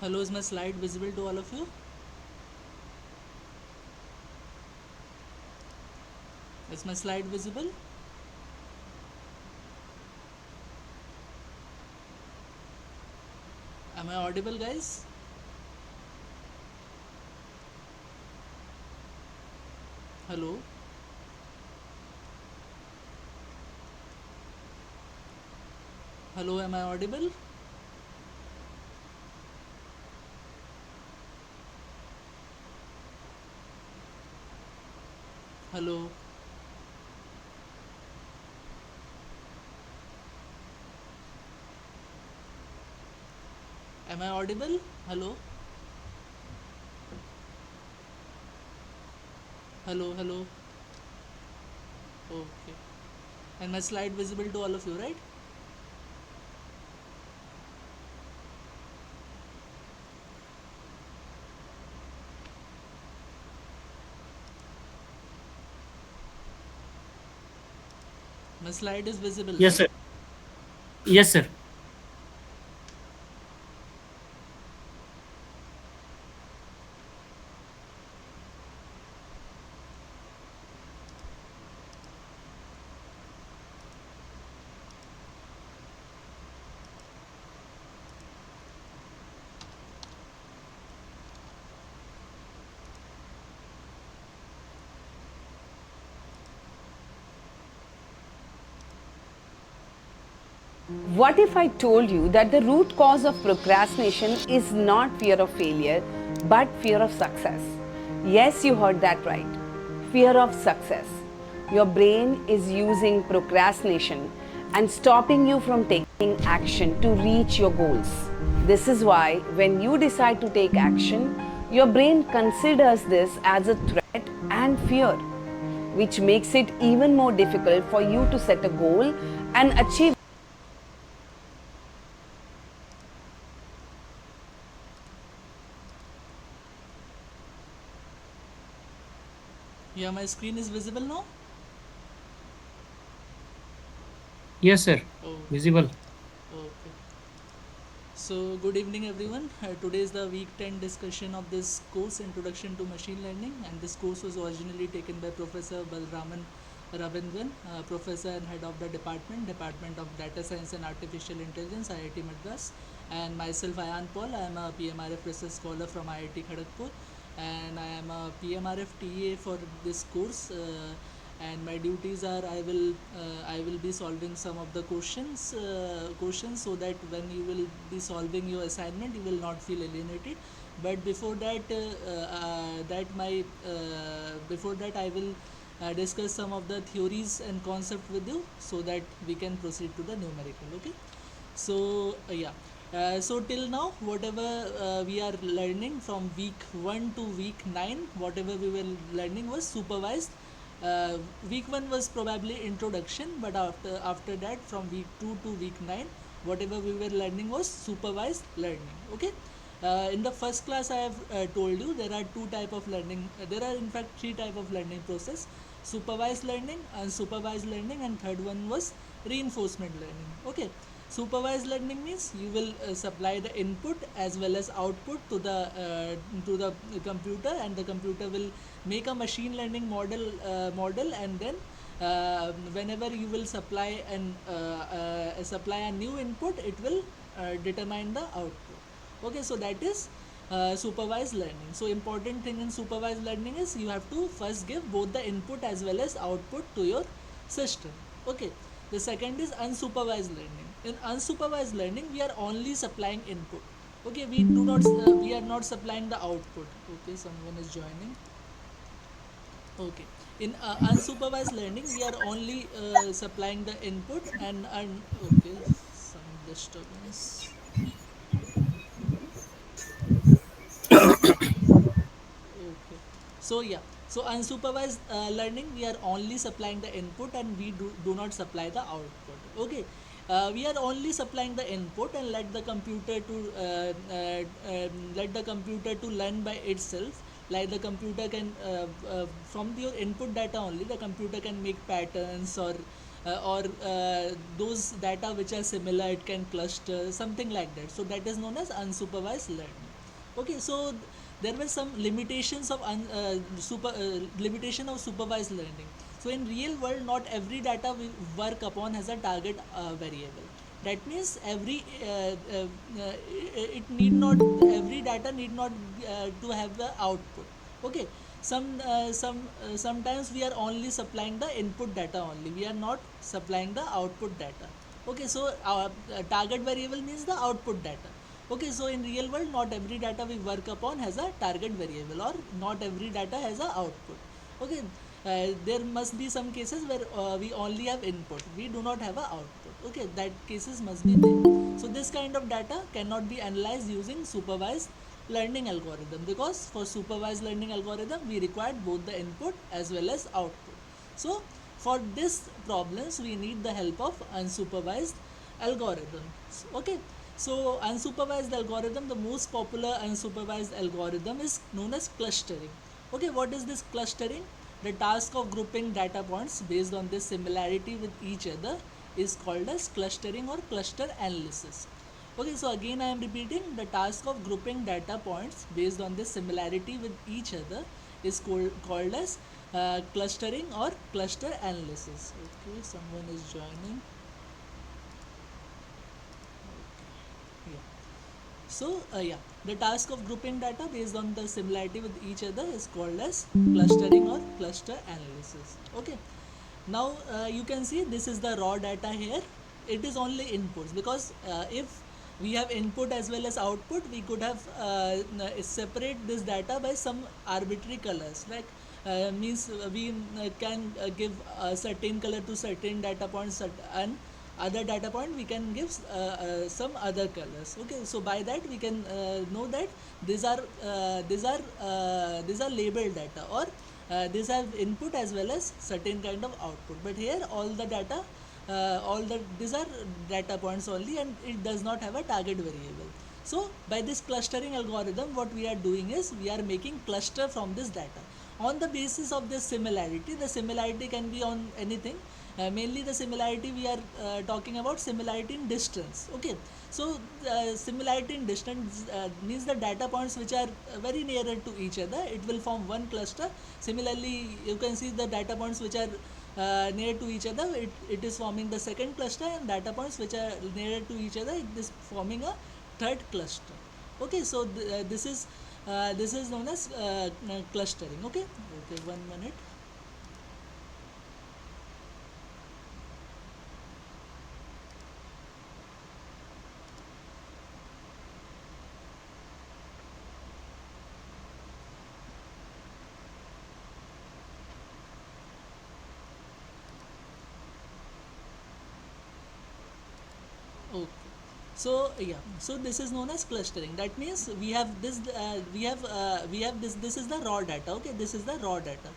Hello, is my slide visible to all of you? Is my slide visible? Am I audible, guys? Hello? Hello, am I audible? Hello? Am I audible? Hello? Hello, hello. Okay. And my slide visible to all of you, right? My slide is visible, Yes, right? sir. Yes, sir. What if I told you that the root cause of procrastination is not fear of failure, but fear of success? Yes, you heard that right. Fear of success. Your brain is using procrastination and stopping you from taking action to reach your goals. This is why, when you decide to take action, your brain considers this as a threat and fear, which makes it even more difficult for you to set a goal and achieve. Yeah, my screen is visible now? Yes, sir. Oh, Visible. okay. So, good evening, everyone. Today is the week 10 discussion of this course, Introduction to Machine Learning, and this course was originally taken by Professor Balraman Ravindran, Professor and Head of the Department of Data Science and Artificial Intelligence, IIT Madras, and myself, Ayan Paul. I am a PMRF Research Scholar from IIT Kharagpur, and I am a PMRF TA for this course. And my duties are I will be solving some of the questions so that when you will be solving your assignment you will not feel alienated. But before that I will discuss some of the theories and concept with you so that we can proceed to the numerical. Okay, so so till now whatever we are learning from week 1 to week 9, whatever we were learning was supervised. Week 1 was probably introduction, but after that from week 2 to week 9 whatever we were learning was supervised learning. Okay, in the first class I have told you there are two type of learning, there are in fact three type of learning process: supervised learning, unsupervised learning, and third one was reinforcement learning. Okay, supervised learning means you will supply the input as well as output to the computer, and the computer will make a machine learning model, and then whenever you will supply a new input, it will determine the output. Okay, so that is supervised learning. So important thing in supervised learning is you have to first give both the input as well as output to your system. Okay, the second is unsupervised learning. In unsupervised learning we are only supplying input. Okay, we are not supplying the output. Okay, someone is joining. Okay, in unsupervised learning we are only supplying the input and okay, some disturbance. Okay. So yeah. So unsupervised learning, we are only supplying the input and we do not supply the output. Okay. We are only supplying the input and let the computer to learn by itself. Like the computer can from your input data only the computer can make patterns or those data which are similar, it can cluster something like that. So that is known as unsupervised learning. Okay, so there were some limitations of limitation of supervised learning. So in real world not every data we work upon has a target variable. That means every it need not, every data need not to have the output. Okay, sometimes we are only supplying the input data only, we are not supplying the output data. Okay, so our target variable means the output data. Okay, so in real world not every data we work upon has a target variable, or not every data has a output. Okay, there must be some cases where we only have input, we do not have a output. Okay, that cases must be there. So this kind of data cannot be analyzed using supervised learning algorithm, because for supervised learning algorithm we required both the input as well as output. So for this problems we need the help of unsupervised algorithms. Okay, so unsupervised algorithm, the most popular unsupervised algorithm is known as clustering. Okay, what is this clustering? The task of grouping data points based on their similarity with each other is called as clustering or cluster analysis. Okay, so again I am repeating, the task of grouping data points based on their similarity with each other is called as clustering or cluster analysis. Okay, someone is joining. Yeah. So the task of grouping data based on the similarity with each other is called as clustering or cluster analysis. Okay. Now you can see this is the raw data here. It is only inputs, because if we have input as well as output, we could have separate this data by some arbitrary colors. Like means we can give a certain color to certain data points, and other data point we can give some other colors. Okay, so by that we can know that these are labeled data, or these have input as well as certain kind of output. But here all the data, these are data points only, and it does not have a target variable. So by this clustering algorithm, what we are doing is we are making cluster from this data on the basis of this similarity. The similarity can be on anything. Mainly the similarity we are talking about similarity in distance. Okay, so similarity in distance means the data points which are very nearer to each other, it will form one cluster. Similarly, you can see the data points which are near to each other, it is forming the second cluster, and data points which are nearer to each other, it is forming a third cluster. Okay, so this is known as clustering. Okay, okay, 1 minute. Okay. So yeah, so this is known as clustering. That means we have this, we have this. This is the raw data. Okay, this is the raw data.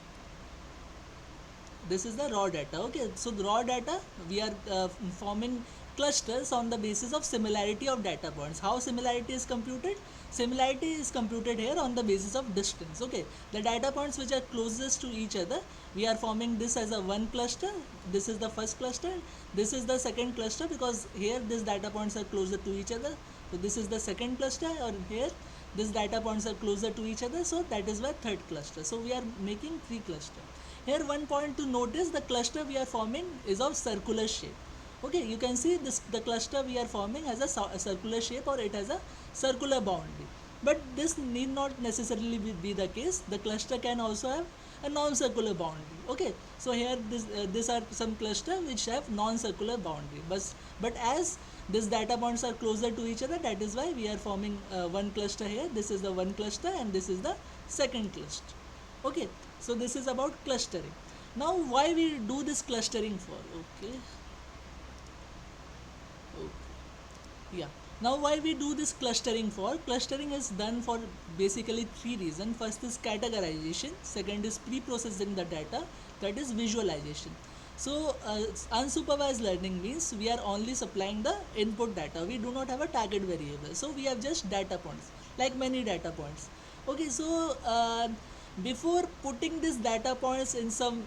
This is the raw data. Okay, so the raw data we are forming clusters on the basis of similarity of data points. How similarity is computed? Similarity is computed here on the basis of distance. Okay, the data points which are closest to each other, we are forming this as a one cluster. This is the first cluster, this is the second cluster, because here these data points are closer to each other. So this is the second cluster, or here these data points are closer to each other, so that is why third cluster. So we are making three cluster. Here one point to notice, the cluster we are forming is of circular shape. Okay, you can see this, the cluster we are forming has a circular shape, or it has a circular boundary. But this need not necessarily be the case. The cluster can also have a non-circular boundary. Okay, so here these are some cluster which have non-circular boundary, but as these data points are closer to each other, that is why we are forming one cluster here. This is the one cluster, and this is the second cluster. Okay, so this is about clustering. Now why we do this clustering for? Okay, okay, yeah. Now why we do this clustering for? Clustering is done for basically three reasons. First is categorization, second is pre-processing the data, third is visualization. So unsupervised learning means we are only supplying the input data, we do not have a target variable, so we have just data points, like many data points. Okay, so before putting these data points in some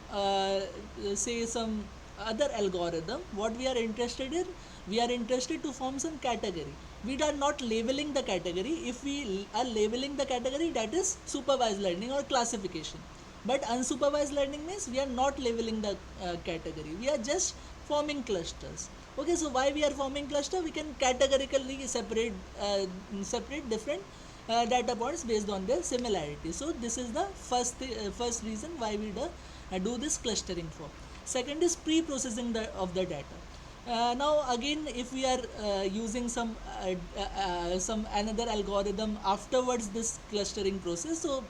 say some other algorithm, what we are interested in, we are interested to form some category. We are not labeling the category. If we are labeling the category, that is supervised learning or classification. But unsupervised learning means we are not labeling the category, we are just forming clusters. Okay, so why we are forming cluster? We can categorically separate different data points based on their similarity. So this is the first reason why we do this clustering for. Second is pre-processing of the data. Now again, if we are using some another algorithm afterwards this clustering process, so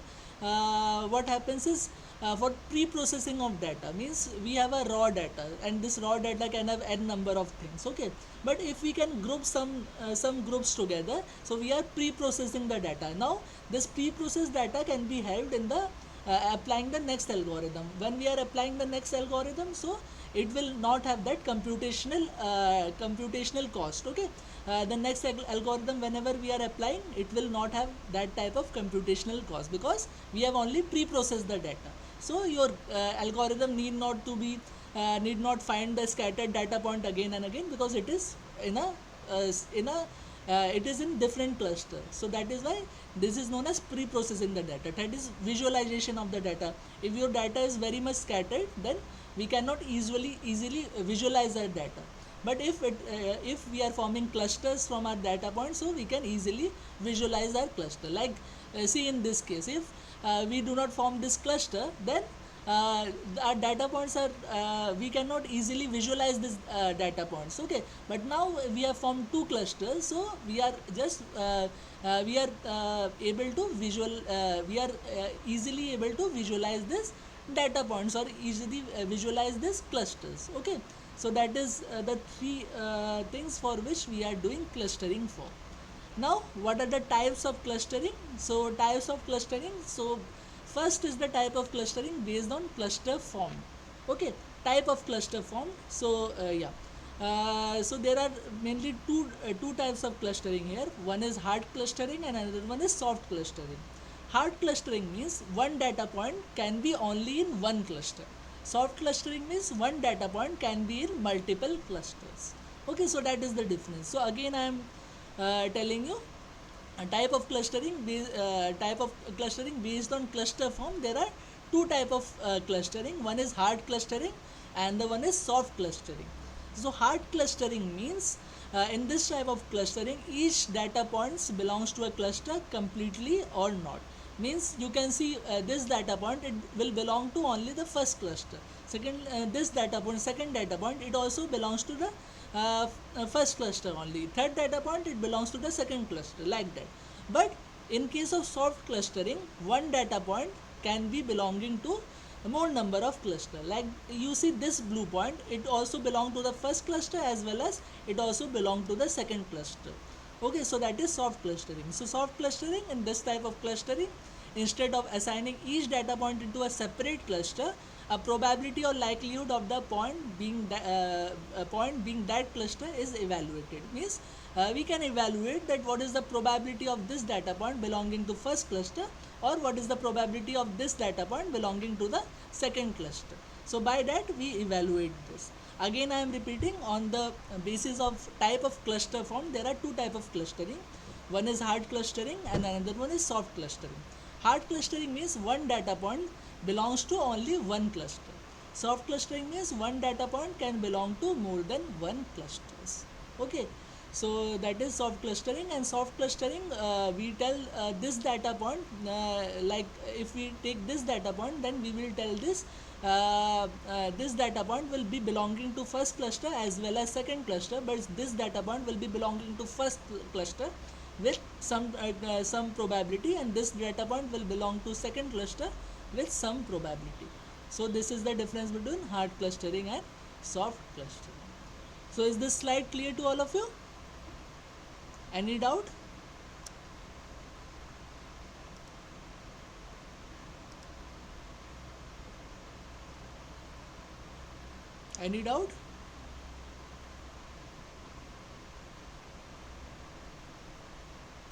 what happens is, for pre-processing of data means we have a raw data, and this raw data can have n number of things. Okay, but if we can group some groups together, so we are pre-processing the data. Now this pre-processed data can be held in the applying the next algorithm. When we are applying the next algorithm, so it will not have that computational cost. Okay, the next algorithm whenever we are applying, it will not have that type of computational cost, because we have only pre-processed the data. So your algorithm need not find the scattered data point again and again, because it is in a it is in different cluster. So that is why this is known as pre-processing the data. That is visualization of the data. If your data is very much scattered, then we cannot easily visualize that data. But if we are forming clusters from our data points, so we can easily visualize our cluster. Like see in this case, if we do not form this cluster, then uh, our data points are we cannot easily visualize this data points. Okay, but now we have formed two clusters, so we are just able to we are easily able to visualize this data points, or easily visualize these clusters. Okay, so that is the three things for which we are doing clustering for. Now what are the types of clustering? So types of clustering, so first is the type of clustering based on cluster form. Okay, type of cluster form. So so there are mainly two types of clustering here. One is hard clustering and another one is soft clustering. Hard clustering means one data point can be only in one cluster. Soft clustering means one data point can be in multiple clusters. Okay, so that is the difference. So again I am telling you a type of clustering based on cluster form. There are two type of clustering. One is hard clustering and the one is soft clustering. So hard clustering means in this type of clustering, each data points belongs to a cluster completely or not. Means you can see this data point, it will belong to only the first cluster. Second, this data point, second data point, it also belongs to the first cluster only. Third data point, it belongs to the second cluster, like that. But in case of soft clustering, one data point can be belonging to more number of cluster. Like you see this blue point, it also belong to the first cluster as well as it also belong to the second cluster. Okay, so that is soft clustering. So soft clustering, in this type of clustering, instead of assigning each data point into a separate cluster, a probability or likelihood of the point being that cluster is evaluated. Means we can evaluate that what is the probability of this data point belonging to first cluster, or what is the probability of this data point belonging to the second cluster. So by that we evaluate this. Again I am repeating, on the basis of type of cluster form, there are two type of clustering. One is hard clustering and another one is soft clustering. Hard clustering means one data point belongs to only one cluster. Soft clustering means one data point can belong to more than one clusters. Okay, so that is soft clustering. And soft clustering, we tell this data point, like if we take this data point, then we will tell this data point will be belonging to first cluster as well as second cluster, but this data point will be belonging to first cluster with some probability, and this data point will belong to second cluster with some probability. So this is the difference between hard clustering and soft clustering. So is this slide clear to all of you? Any doubt? Any doubt?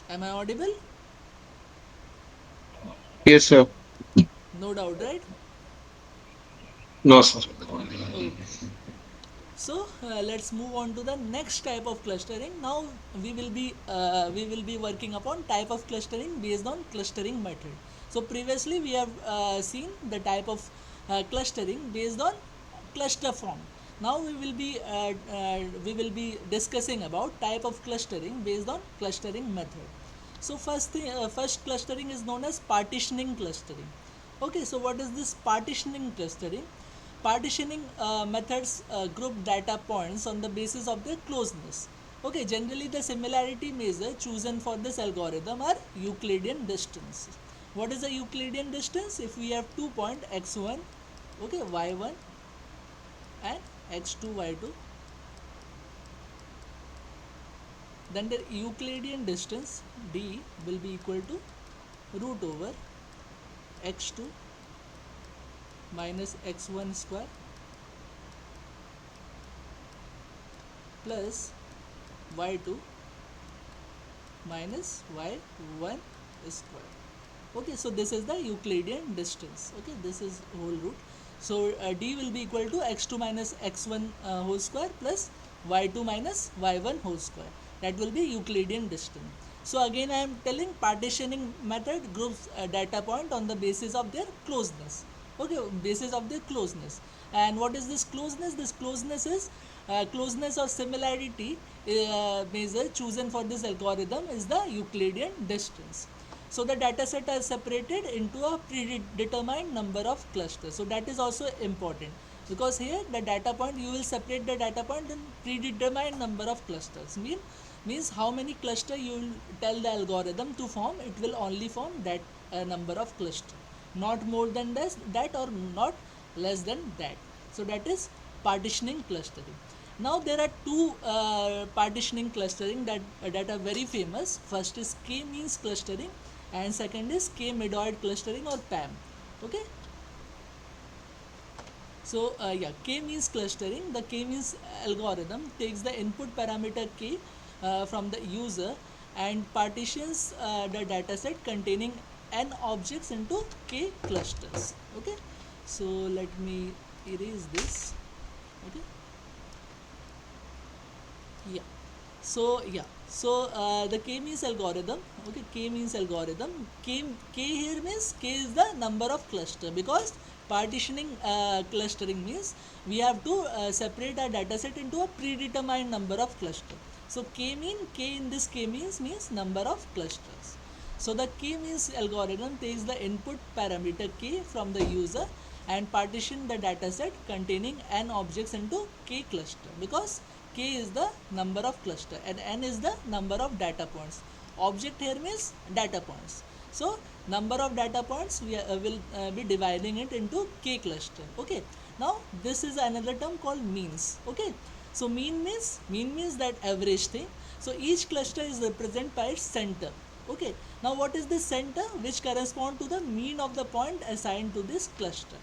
Am I audible? Yes, sir. No doubt, right? No, sir. Okay. So let's move on to the next type of clustering. Now we will be working upon type of clustering based on clustering method. So previously we have seen the type of clustering based on cluster form. Now we will be discussing about type of clustering based on clustering method. So first clustering is known as partitioning clustering. Okay, so what is this partitioning clustering? Partitioning methods group data points on the basis of their closeness. Okay, generally the similarity measure chosen for this algorithm are Euclidean distance. What is a Euclidean distance? If we have 2 point x1, okay, y1 and x2, y2, then the Euclidean distance d will be equal to root over x2 minus x1 square plus y2 minus y1 square. Okay, so this is the Euclidean distance. Okay, this is whole root. So d will be equal to x2 minus x1 whole square plus y2 minus y1 whole square. That will be Euclidean distance. So again I am telling partitioning method groups data point on the basis of their closeness. Okay, basis of their closeness. And what is this closeness? This closeness is closeness or similarity measure chosen for this algorithm is the Euclidean distance. So the data set are separated into a predetermined number of clusters. So that is also important, because here the data point, you will separate the data point in predetermined number of clusters. Means how many cluster you will tell the algorithm to form, it will only form that number of cluster, not more than that or not less than that. So that is partitioning clustering. Now there are two partitioning clustering that are very famous. First is K-means clustering and second is K-medoid clustering or PAM. Okay. So yeah, K-means clustering. The K-means algorithm takes the input parameter K from the user and partitions the dataset containing n objects into K clusters. Okay. So let me erase this. Okay. Yeah. So the K-means algorithm. Okay, K-means algorithm. K here means K is the number of cluster, because partitioning clustering means we have to separate our dataset into a predetermined number of cluster. So K in this K-means means number of clusters. So the K-means algorithm takes the input parameter K from the user and partition the dataset containing n objects into K cluster, because K is the number of cluster and n is the number of data points. Object here means data points. So number of data points we will be dividing it into K cluster. Okay. Now this is another term called means. Okay. So mean means that average thing. So each cluster is represented by its center. Okay. Now what is the center? Which correspond to the mean of the point assigned to this cluster.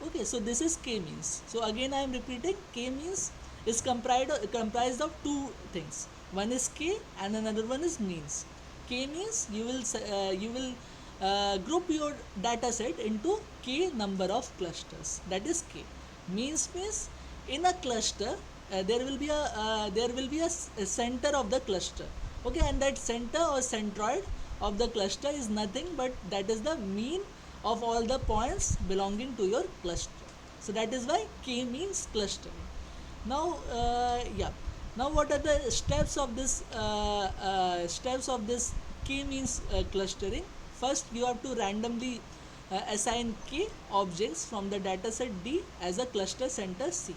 Okay, so this is K-means. So again I am repeating, K-means is comprised of two things. One is K and another one is means. K-means you will group your data set into K number of clusters. That is K. Means in a cluster there will be a center of the cluster. Okay, and that center or centroid of the cluster is nothing but that is the mean of all the points belonging to your cluster. So that is why K means clustering. Now yeah, now what are the steps of this K means clustering? First you have to randomly assign K objects from the dataset D as a cluster center C.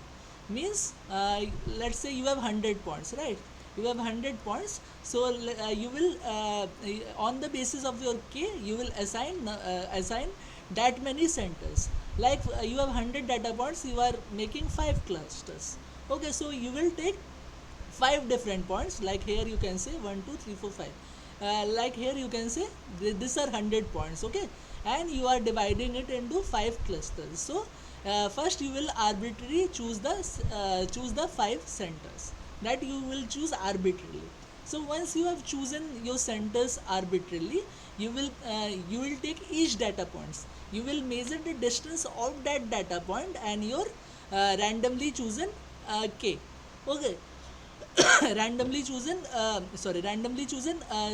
Means let's say you have 100 points, right? You have 100 points, so you will on the basis of your K you will assign that many centers. Like you have 100 data points, you are making 5 clusters. Okay, so you will take 5 different points. Like here you can say 1 2 3 4 5. Like here you can say these are 100 points. Okay, and you are dividing it into 5 clusters. So first you will arbitrarily choose the 5 centers that you will choose arbitrarily. So once you have chosen your centers arbitrarily, you will take each data points, you will measure the distance of that data point and your randomly chosen K. Okay. Randomly chosen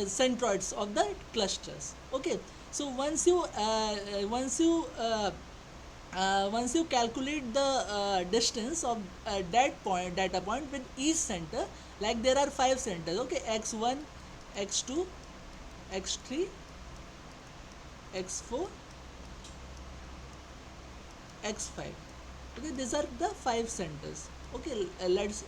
centroids of the clusters. Okay, so once you once you calculate the distance of that point data point with each center, like there are 5 centers, okay, x1, x2, x3, x4, x5. Okay, these are the 5 centers. Okay, let's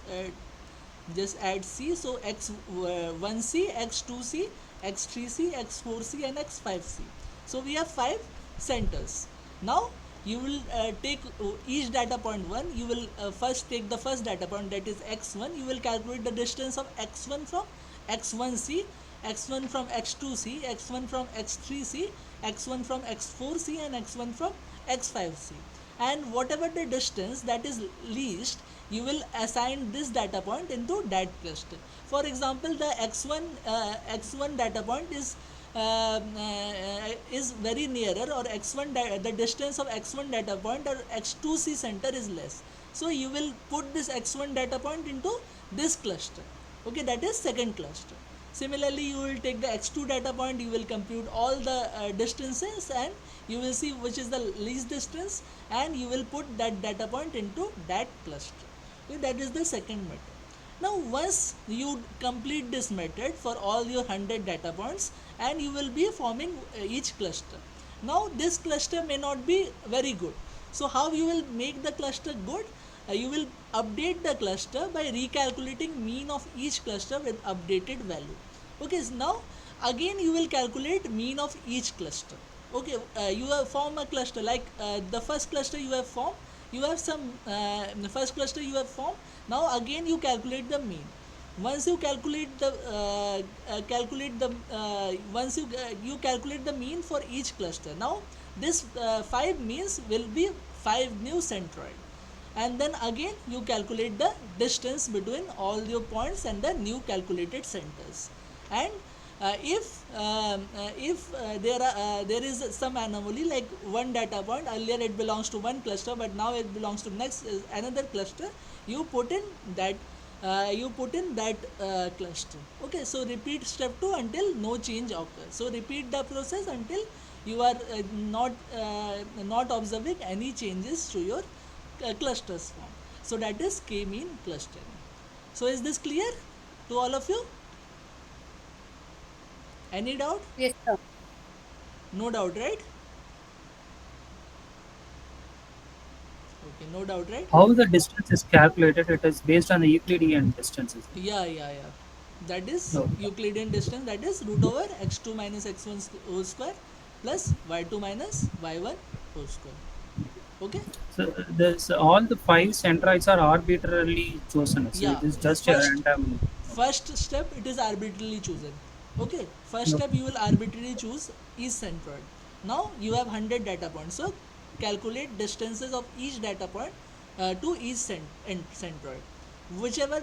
just add c. So x1c, x2c, x3c, x4c, and x5c. So we have 5 centers. Now you will take each data point 1. You will first take the first data point, that is x1. You will calculate the distance of x1 from x1c, x1 from x2c, x1 from x3c, x1 from x4c, and x1 from x5c. And whatever the distance that is least, you will assign this data point into that cluster. For example, the x1 data point is very nearer, or the distance of x1 data point or x2c center is less, so you will put this x1 data point into this cluster. Okay, that is second cluster. Similarly, you will take the x2 data point, you will compute all the distances, and you will see which is the least distance, and you will put that data point into that cluster. Okay, that is the second method. Now once you complete this method for all your 100 data points, and you will be forming each cluster. Now this cluster may not be very good, so how you will make the cluster good? You will update the cluster by recalculating mean of each cluster with updated value. Okay, so now again you will calculate mean of each cluster. Okay, you have formed a cluster, like the first cluster you have formed, you have some the first cluster you have formed. Now again you calculate the mean. Once you calculate the mean for each cluster. Now this 5 means will be 5 new centroid, and then again you calculate the distance between all your points and the new calculated centers. And if there is some anomaly, like one data point, earlier it belongs to one cluster but now it belongs to next another cluster, you put in that cluster. Okay, so repeat step 2 until no change occurs. So repeat the process until you are not observing any changes to your clusters form. So that is k-mean clustering. So is this clear to all of you? Any doubt? Yes, sir. No doubt, right? Okay, no doubt, right? How the distance is calculated? It is based on the Euclidean distances. Yeah. That is No. Euclidean distance, that is root over x2 minus x1 whole square plus y2 minus y1 whole square. Okay? So this all the 5 centroids are arbitrarily chosen. So Yeah, it is just a first random. first step it is arbitrarily chosen. Okay, first step Okay. you will arbitrarily choose each centroid. Now you have 100 data points, so calculate distances of each data point to each centroid. Whichever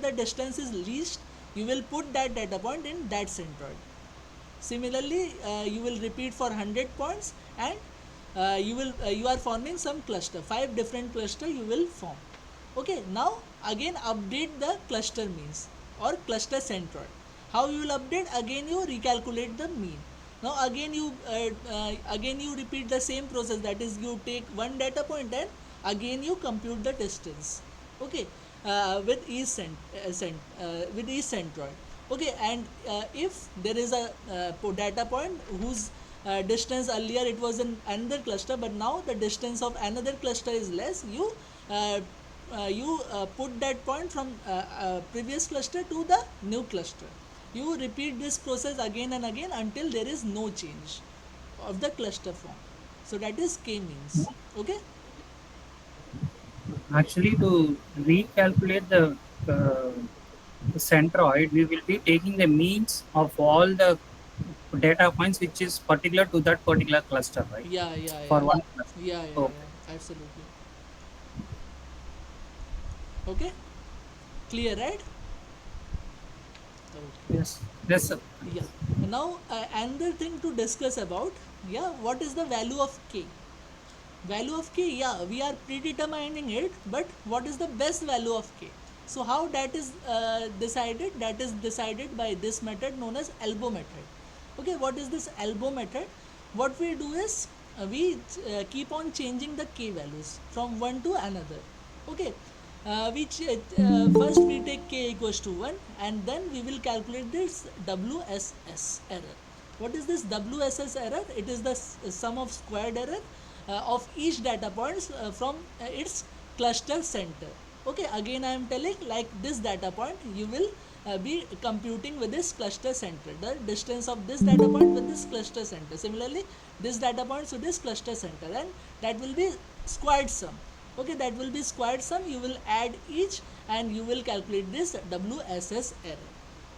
the distance is least, you will put that data point in that centroid. Similarly, you will repeat for 100 points, and you are forming some cluster, 5 different cluster you will form. Okay, now again update the cluster means or cluster centroid. How you will update? Again you recalculate the mean. Now again you repeat the same process, that is you take one data point and again you compute the distance. Okay, with each centroid. Okay, and if there is a data point whose distance earlier it was in another cluster, but now the distance of another cluster is less, you put that point from previous cluster to the new cluster. You repeat this process again and again until there is no change of the cluster form. So that is k-means. Okay. Actually, to recalculate the centroid, we will be taking the means of all the data points which is particular to that particular cluster, right? Yeah, yeah, For yeah, one cluster. Okay. yeah, absolutely. Okay, clear, right? Okay. Yes. Yes, sir. Yeah. Now another thing to discuss about, yeah, what is the value of k? Value of k, yeah, we are predetermining it, but what is the best value of k? So how that is decided? That is decided by this method known as elbow method. Okay, what is this elbow method? What we do is we keep on changing the k values from one to another. Okay, first we take k equals to 1, and then we will calculate this WSS error. What is this WSS error? It is the sum of squared error of each data points from its cluster center. Okay, again I am telling, like this data point you will be computing with this cluster center, the distance of this data point with this cluster center. Similarly, this data point to this cluster center, and that will be squared sum. Okay, that will be squared sum. You will add each and you will calculate this WSS error.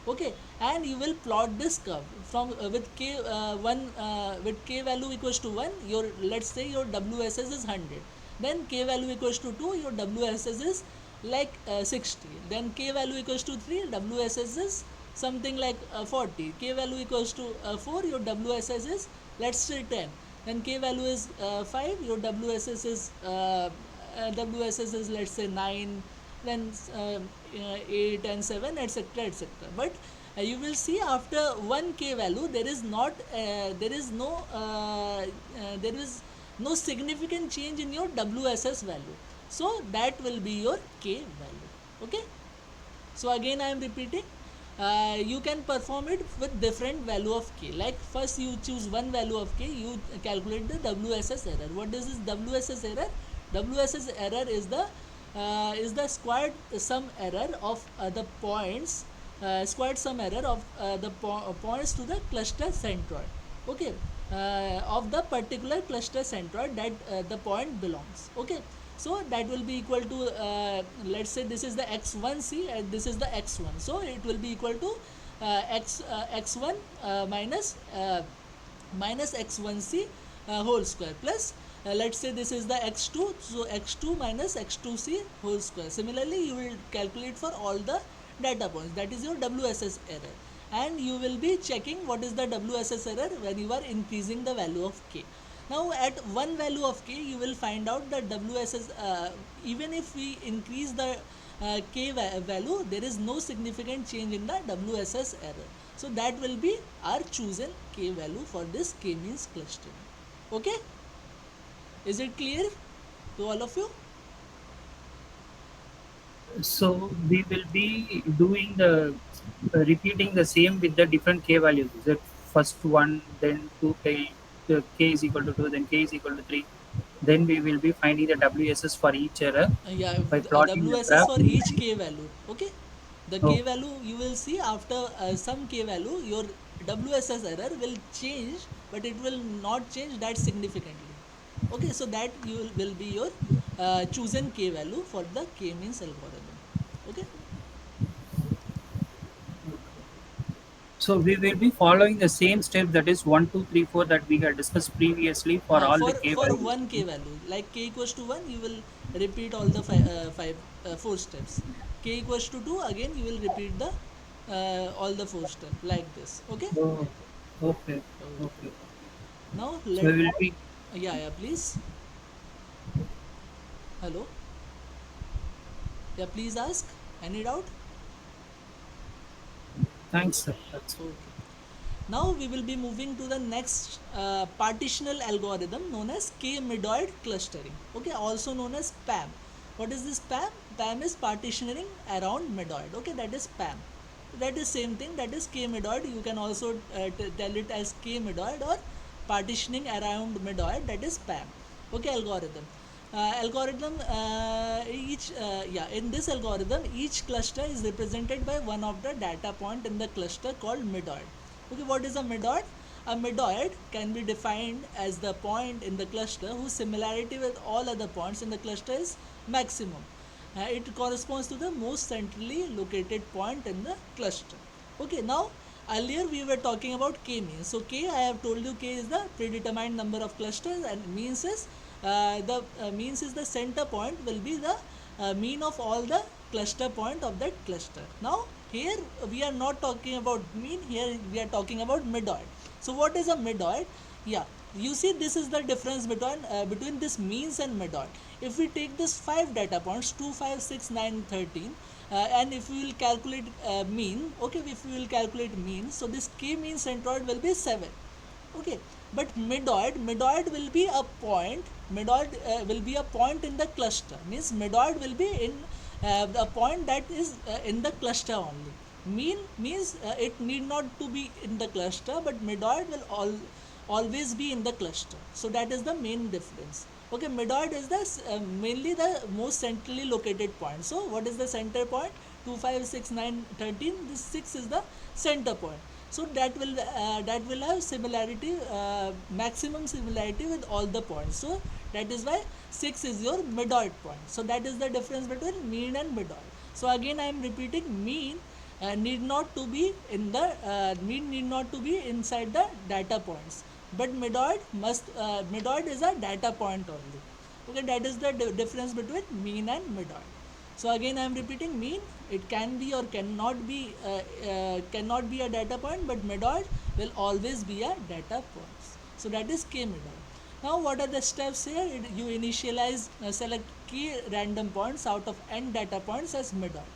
Okay, and you will plot this curve from with k 1 with k value equals to 1, your, let's say your WSS is 100, then k value equals to 2, your WSS is like 60, then k value equals to 3, WSS is something like 40, k value equals to 4, your WSS is, let's say, 10, then k value is 5, your WSS is, let's say, 9, then 8 and 7, etc, etc. But you will see after 1k value there is not there is no significant change in your WSS value, so that will be your k value. Okay, so again I am repeating, you can perform it with different value of k. Like first you choose one value of k, you calculate the WSS error. What is this WSS error? WSS error is the squared sum error of the points, squared sum error of the points to the cluster centroid. Okay, of the particular cluster centroid that the point belongs. Okay, so that will be equal to let's say this is the x1c and this is the x1, so it will be equal to x1 minus x1c whole square plus let's say this is the x2, so x2 minus x2c whole square. Similarly, you will calculate for all the data points, that is your WSS error, and you will be checking what is the WSS error when you are increasing the value of k. Now at one value of k you will find out that WSS, even if we increase the k value, there is no significant change in the WSS error, so that will be our chosen k value for this k-means clustering. Okay, is it clear to all of you? So we will be doing the repeating the same with the different k values. Is it first one, then 2k, k is equal to 2, then k is equal to 3. Then we will be finding the WSS for each error Yeah, by plotting the WSS graph. for each k value. Okay, the Oh, k value you will see after some k value, your WSS error will change, but it will not change that significantly. Okay, so that will be your chosen k value for the k-means algorithm. Okay, so we will be following the same step, that is 1, 2, 3, 4, that we had discussed previously for all the k for values. one k value, like k equals to 1, you will repeat all the four steps. K equals to 2, again you will repeat the all the four steps like this. Okay, Oh, okay, okay. okay. Now So let, we will be, yeah, please, hello, yeah, please ask, any doubt? thanks, sir. That's Okay, now we will be moving to the next partitional algorithm known as K-medoid clustering. Okay, also known as PAM. What is this PAM? PAM is partitioning around medoid. Okay, that is PAM. That is same thing. That is K-medoid. You can also tell it as K-medoid or partitioning around medoid. That is PAM. Okay, algorithm. In this algorithm, each cluster is represented by one of the data point in the cluster called medoid. Okay, what is a medoid? A medoid can be defined as the point in the cluster whose similarity with all other points in the cluster is maximum. It corresponds to the most centrally located point in the cluster. Okay, now earlier we were talking about k means. So k, I have told you, k is the predetermined number of clusters, and means is the center point will be the mean of all the cluster point of that cluster. Now here we are not talking about mean, here we are talking about medoid. So what is a medoid? Yeah, you see this is the difference between this means and medoid. If we take this 5 data points 2, 5, 6, 9, 13, and if we will calculate mean, okay, if we will calculate mean, so this k mean centroid will be 7. Okay, but medoid will be a point. Medoid will be a point in the cluster, means medoid will be in a point that is in the cluster only. Mean means it need not to be in the cluster, but medoid will always be in the cluster. So that is the main difference. Okay, medoid is the mainly the most centrally located point. So what is the center point? 2, 5, 6, 9, 13. This 6 is the center point. So that will have similarity, maximum similarity with all the points. So that is why 6 is your medoid point. So that is the difference between mean and medoid. So again I am repeating, mean need not to be in the mean need not to be inside the data points, but medoid is a data point only. Okay, that is the difference between mean and medoid. So again I am repeating, mean it can be or cannot be a data point, but medoid will always be a data point. So that is k-medoid. Now what are the steps here? You initialize, select k random points out of n data points as medoid.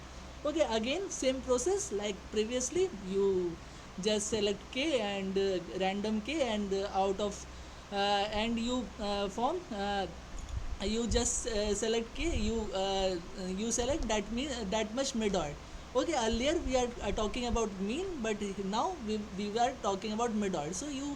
Okay, again same process like previously. You just select k and random k, and out of and you form you just select k, you select that much medoid. Okay, earlier we are talking about mean, but now we are talking about medoid. So you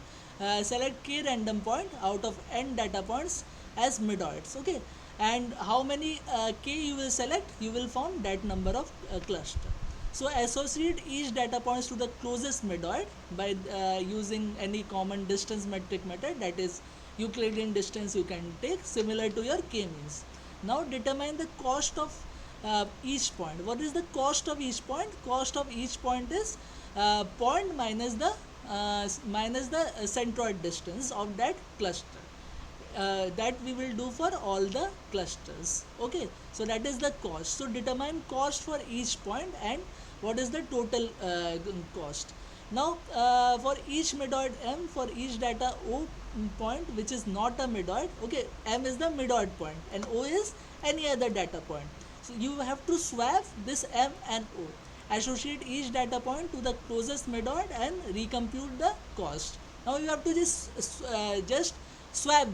select k random point out of n data points as medoids. Okay, and how many k you will select, you will form that number of cluster. So associate each data points to the closest medoid by using any common distance metric method, that is Euclidean distance you can take, similar to your k-means. Now determine the cost of each point. What is the cost of each point? Cost of each point is point minus the centroid distance of that cluster. That we will do for all the clusters. Okay, so that is the cost. So determine cost for each point and what is the total cost. Now for each medoid m, for each data o point which is not a medoid, okay, m is the medoid point and o is any other data point. So you have to swap this m and o, associate each data point to the closest medoid and recompute the cost. Now you have to just swap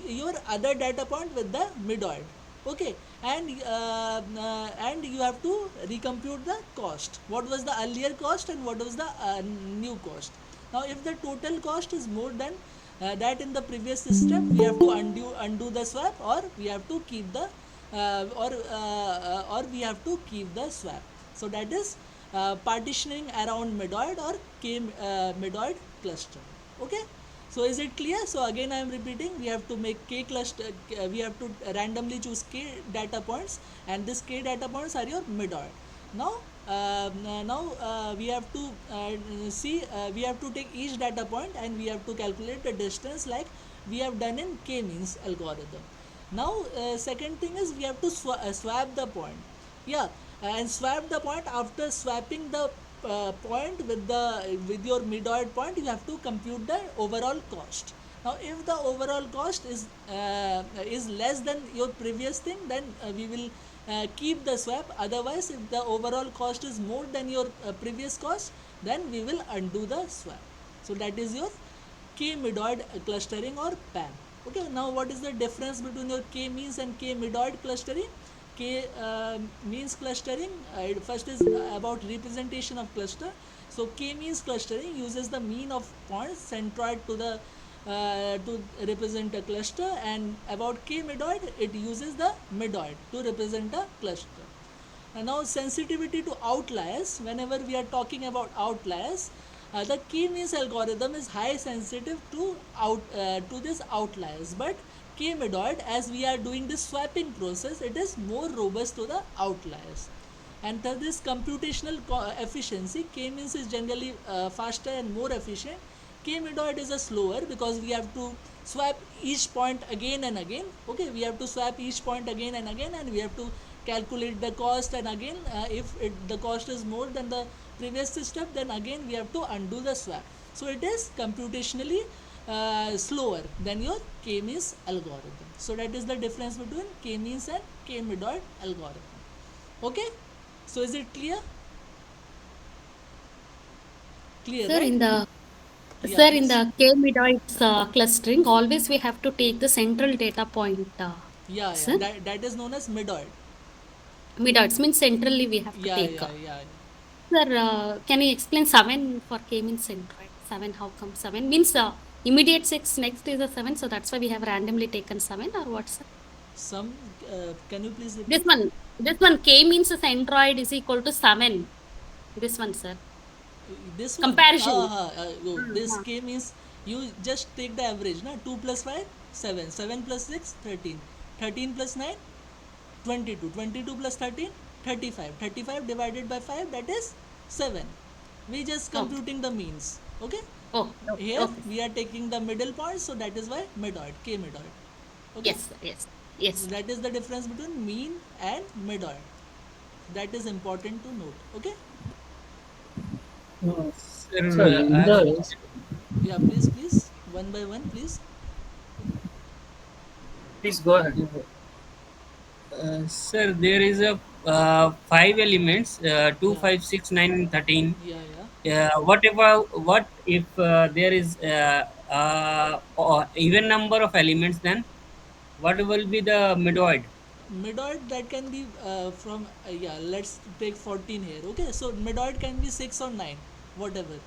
your other data point with the medoid. Okay, and you have to recompute the cost. What was the earlier cost and what was the new cost? Now if the total cost is more than that in the previous step, we have to undo the swap, or we have to keep the or we have to keep the swap. So that is partitioning around medoid or k medoid cluster. Okay, so is it clear? So again I am repeating, we have to make k cluster, we have to randomly choose k data points, and this k data points are your medoid. Now we have to we have to take each data point and we have to calculate the distance like we have done in k-means algorithm. Now second thing is we have to swap the point. Yeah, and swap the point. After swapping the point with your medoid point, you have to compute the overall cost. Now if the overall cost is less than your previous thing, then we will keep the swap. Otherwise, if the overall cost is more than your previous cost, then we will undo the swap. So that is your k-medoid clustering or PAM. Okay, now what is the difference between your k-means and k-medoid clustering? K-means clustering, first is about representation of cluster. So k-means clustering uses the mean of points centroid to the to represent a cluster, and about k-medoid, it uses the medoid to represent a cluster. And now sensitivity to outliers. Whenever we are talking about outliers, the k-means algorithm is high sensitive to this outliers, but k-medoid, as we are doing this swapping process, it is more robust to the outliers. And thus this computational efficiency, k-means is generally faster and more efficient. K-medoid is a slower because we have to swap each point again and again. Okay, we have to swap each point again and again, and we have to calculate the cost, and again if the cost is more than the previous step, then again we have to undo the swap. So it is computationally slower than your k-means algorithm. So that is the difference between k-means and k-medoid algorithm. Okay, so is it clear? Clear, Sir, right? in the Yeah, Sir, in please. the K-medoids clustering, always we have to take the central data point. Yeah, yeah. Sir, That is known as midoid. medoids means centrally we have to Yeah, take. yeah, yeah. Sir, can you explain 7 for K means centroid? 7, how come 7? Means immediate 6 next is a 7, so that's why we have randomly taken 7 or what, sir? Some. Can you please This repeat? one, this one K means a centroid is equal to 7. This one, sir. This one. Comparison. Oh, this Uh-huh. K means you just take the average. Na? 2 plus 5, 7. 7 plus 6, 13. 13 plus 9, 22. 22 plus 13, 35. 35 divided by 5, that is 7. We just Okay. computing the means. Okay. Okay. Okay. Here Okay. we are taking the middle point, so that is why midoid, K midoid. Okay. Yes, sir. Yes. Yes, So sir. that is the difference between mean and midoid. That is important to note. Okay. So Sir, in I have a the question. Yeah, please, one by one, please. please go ahead. Sir, there is a five elements, 2, Yeah, 5, 6, 9, and 13. yeah, yeah. What if there is even number of elements? Then what will be the midoid? Midoid, that can be from yeah. Let's take 14 here. Okay, so midoid can be 6 or 9, whatever.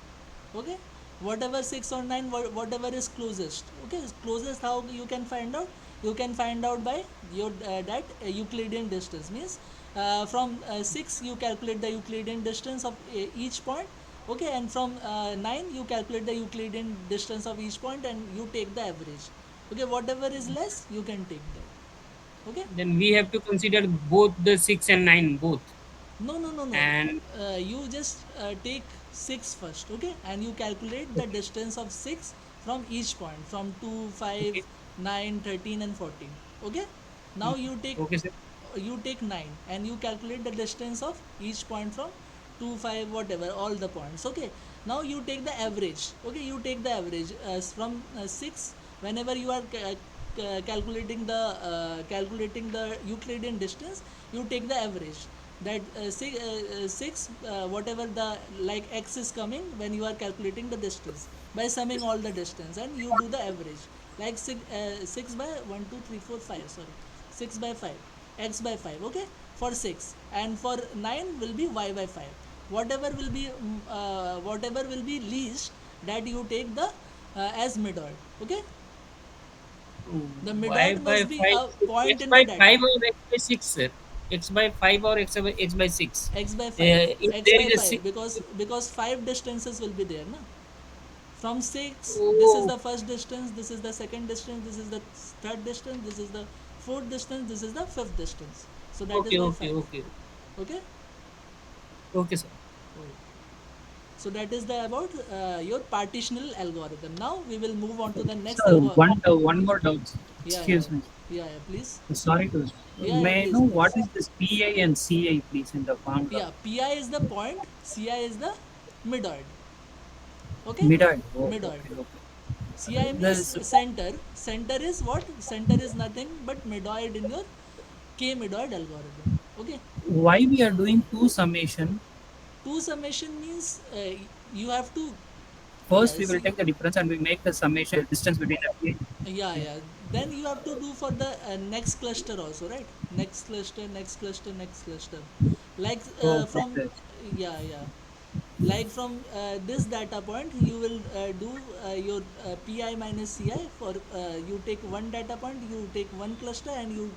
Okay, whatever 6 or 9, whatever is closest. Okay, closest, how you can find out? You can find out by your that Euclidean distance means from 6 you calculate the Euclidean distance of each point. Okay, and from 9 you calculate the Euclidean distance of each point and you take the average. Okay, whatever is less you can take that. Okay. Then we have to consider both the 6 and 9 both. No, no, no, no. And You just take 6 first, okay? And you calculate the distance of 6 from each point, from 2, 5, okay, 9, 13, and 14. Okay? Now okay, sir. you take 9 and you calculate the distance of each point from 2, 5, whatever, all the points. Okay? Now you take the average. Okay? You take the average from 6 whenever you are calculating the Euclidean distance, you take the average that 6 whatever the like x is coming when you are calculating the distance by summing all the distance and you do the average like 6 by 1 2 3 4 5 sorry 6 by 5 x by 5 okay for 6 and for 9 will be y by 5 whatever will be least that you take the as midoid okay the Y midoid by must be 5, a point x in the by data 5 or x by 6, sir. X by 5 or x by 6. x by 5 If x there by is a 5 6. because 5 distances will be there na from 6 this is Oh, the first distance this is the second distance this is the third distance this is the fourth distance this is the fifth distance so that is okay, why okay, 5 okay. okay. Okay, sir. So that is the about your partitional algorithm. Now we will move on to the next So one more doubt. yeah, yeah, Excuse me. yeah, yeah, please. Sorry to. Yeah, yeah, May I please, know what please. is this PI and CI, please, in the formula? Yeah, pi is the point, ci is the midoid. Okay, Midai. Oh, midoid. okay, okay. Ci means This center. Center is what? Center is nothing but midoid in your k midoid algorithm. Okay. why we are doing two summation. Two summation means you have to First, yeah we will see take the difference and we make the summation distance between the PI. yeah, yeah, then you have to do for the next cluster also, right? Next cluster, next cluster, next cluster, like Oh, from okay. yeah, yeah, like from this data point you will do your pi minus ci for you take one data point, you take one cluster and you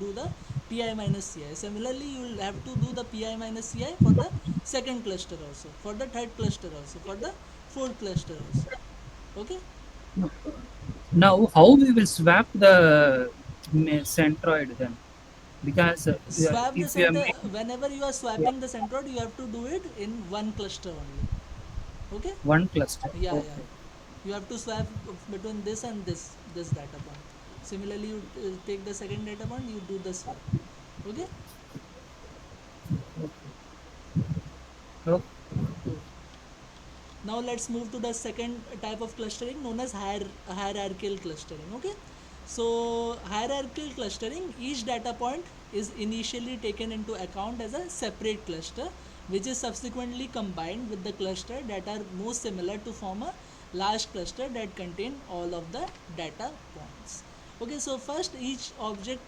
do the pi minus ci. Similarly you will have to do the pi minus ci for the second cluster also, for the third cluster also, for the fourth cluster also. Okay. Now, how we will swap the centroid then? Because Swap the if we are center making whenever you are yeah, swapping the centroid you have to do it in one cluster only. Okay. one cluster, Yeah, yeah, okay. you have to swap between this and this data point. Similarly you take the second data point, you do the swap. Okay. Okay. Okay. Now let's move to the second type of clustering known as hierarchical clustering. Okay. So hierarchical clustering, each data point is initially taken into account as a separate cluster which is subsequently combined with the cluster that are most similar to form a large cluster that contain all of the data points. Okay, so first each object